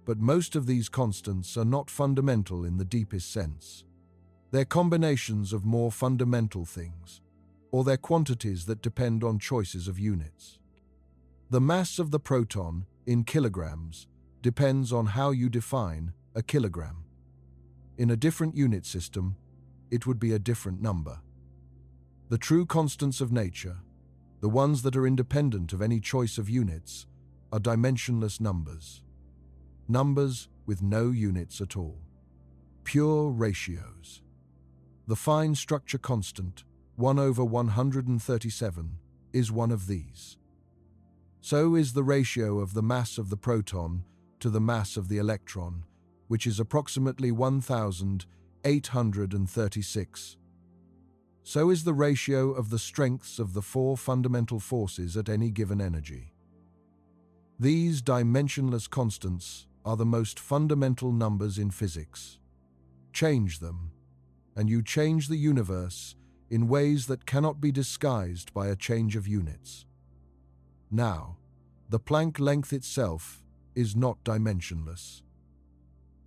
S1: But most of these constants are not fundamental in the deepest sense. They're combinations of more fundamental things, or they're quantities that depend on choices of units. The mass of the proton, in kilograms, depends on how you define a kilogram. In a different unit system, it would be a different number. The true constants of nature, the ones that are independent of any choice of units, are dimensionless numbers. Numbers with no units at all. Pure ratios. The fine structure constant, 1/137, is one of these. So is the ratio of the mass of the proton to the mass of the electron, which is approximately 1,836. So is the ratio of the strengths of the four fundamental forces at any given energy. These dimensionless constants are the most fundamental numbers in physics. Change them, and you change the universe in ways that cannot be disguised by a change of units. Now, the Planck length itself is not dimensionless.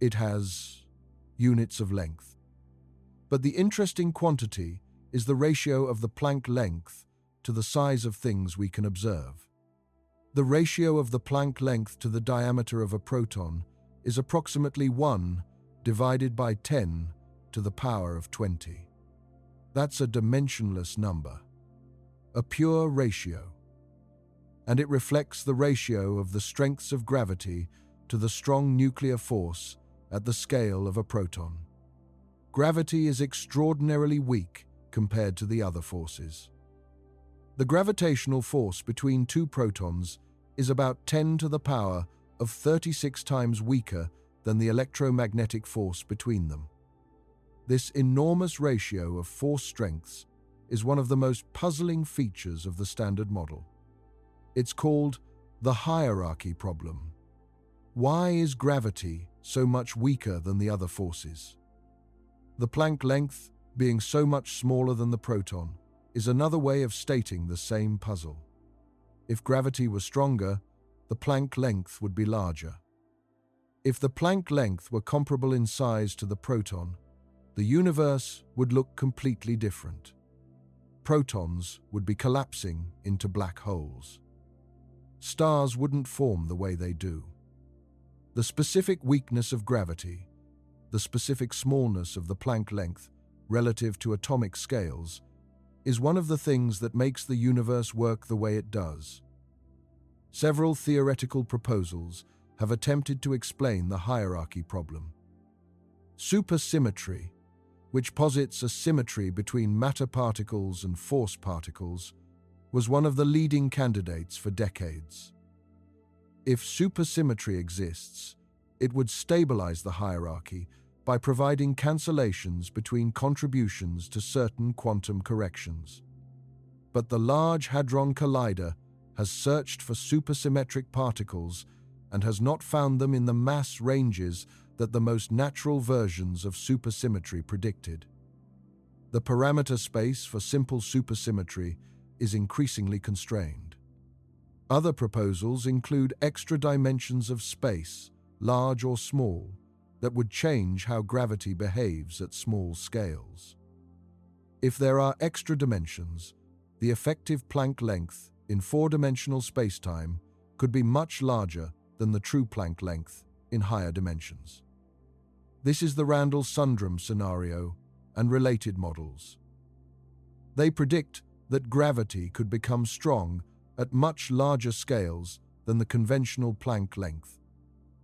S1: It has units of length. But the interesting quantity is the ratio of the Planck length to the size of things we can observe. The ratio of the Planck length to the diameter of a proton is approximately 1 divided by 10 to the power of 20. That's a dimensionless number, a pure ratio. And it reflects the ratio of the strengths of gravity to the strong nuclear force at the scale of a proton. Gravity is extraordinarily weak compared to the other forces. The gravitational force between two protons is about 10 to the power of 36 times weaker than the electromagnetic force between them. This enormous ratio of force strengths is one of the most puzzling features of the Standard Model. It's called the hierarchy problem. Why is gravity so much weaker than the other forces? The Planck length, being so much smaller than the proton, is another way of stating the same puzzle. If gravity were stronger, the Planck length would be larger. If the Planck length were comparable in size to the proton, the universe would look completely different. Protons would be collapsing into black holes. Stars wouldn't form the way they do. The specific weakness of gravity, the specific smallness of the Planck length relative to atomic scales, is one of the things that makes the universe work the way it does. Several theoretical proposals have attempted to explain the hierarchy problem. Supersymmetry, which posits a symmetry between matter particles and force particles, was one of the leading candidates for decades. If supersymmetry exists, it would stabilize the hierarchy by providing cancellations between contributions to certain quantum corrections. But the Large Hadron Collider has searched for supersymmetric particles and has not found them in the mass ranges that the most natural versions of supersymmetry predicted. The parameter space for simple supersymmetry is increasingly constrained. Other proposals include extra dimensions of space, large or small, that would change how gravity behaves at small scales. If there are extra dimensions, the effective Planck length in four-dimensional spacetime could be much larger than the true Planck length in higher dimensions. This is the Randall-Sundrum scenario and related models. They predict that gravity could become strong at much larger scales than the conventional Planck length,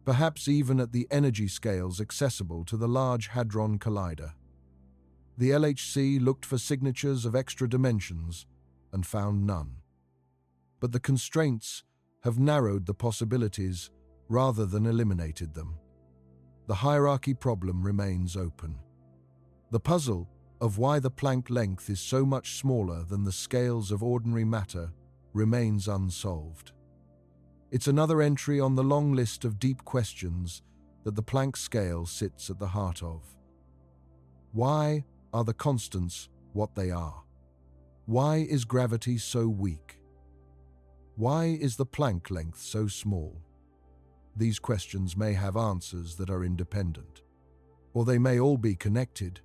S1: perhaps even at the energy scales accessible to the Large Hadron Collider. The LHC looked for signatures of extra dimensions and found none. But the constraints have narrowed the possibilities rather than eliminated them. The hierarchy problem remains open. The puzzle of why the Planck length is so much smaller than the scales of ordinary matter remains unsolved. It's another entry on the long list of deep questions that the Planck scale sits at the heart of. Why are the constants what they are? Why is gravity so weak? Why is the Planck length so small? These questions may have answers that are independent, or they may all be connected,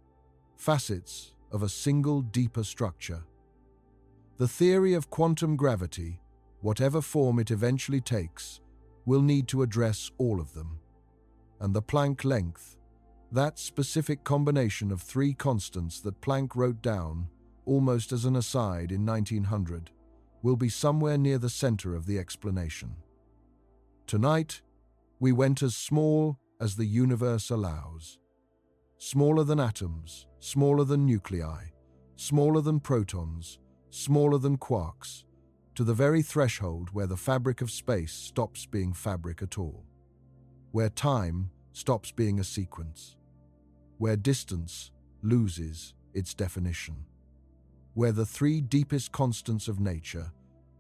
S1: facets of a single deeper structure. The theory of quantum gravity, whatever form it eventually takes, will need to address all of them. And the Planck length, that specific combination of three constants that Planck wrote down, almost as an aside in 1900, will be somewhere near the center of the explanation. Tonight, we went as small as the universe allows. Smaller than atoms, smaller than nuclei, smaller than protons, smaller than quarks, to the very threshold where the fabric of space stops being fabric at all, where time stops being a sequence, where distance loses its definition, where the three deepest constants of nature,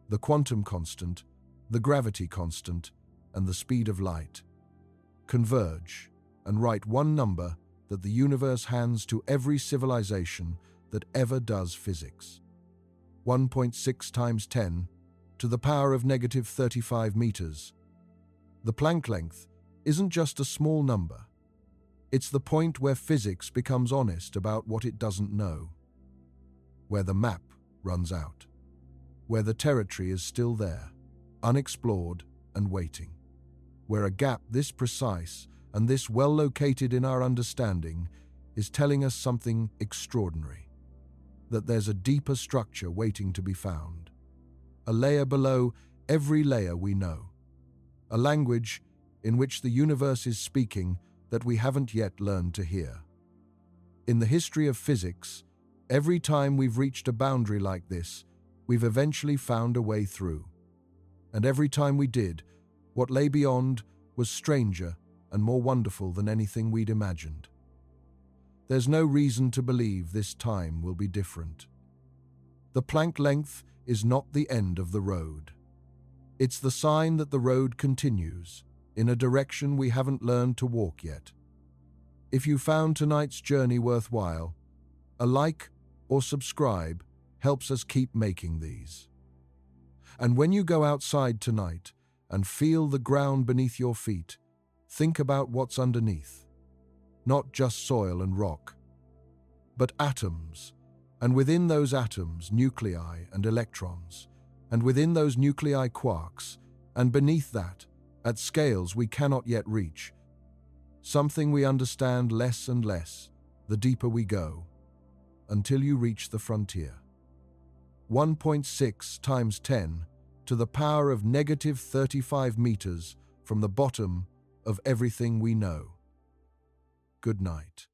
S1: the quantum constant, the gravity constant, and the speed of light, converge and write one number that the universe hands to every civilization that ever does physics. 1.6 times 10 to the power of negative 35 meters. The Planck length isn't just a small number. It's the point where physics becomes honest about what it doesn't know, where the map runs out, where the territory is still there, unexplored and waiting, where a gap this precise and this well located in our understanding is telling us something extraordinary, that there's a deeper structure waiting to be found, a layer below every layer we know, a language in which the universe is speaking that we haven't yet learned to hear. In the history of physics, every time we've reached a boundary like this, we've eventually found a way through. And every time we did, what lay beyond was stranger and more wonderful than anything we'd imagined. There's no reason to believe this time will be different. The Planck length is not the end of the road. It's the sign that the road continues in a direction we haven't learned to walk yet. If you found tonight's journey worthwhile, a like or subscribe helps us keep making these. And when you go outside tonight and feel the ground beneath your feet, think about what's underneath. Not just soil and rock, but atoms, and within those atoms, nuclei and electrons, and within those nuclei, quarks, and beneath that, at scales we cannot yet reach, something we understand less and less the deeper we go, until you reach the frontier. 1.6 times 10 to the power of negative 35 meters from the bottom of everything we know. Good night.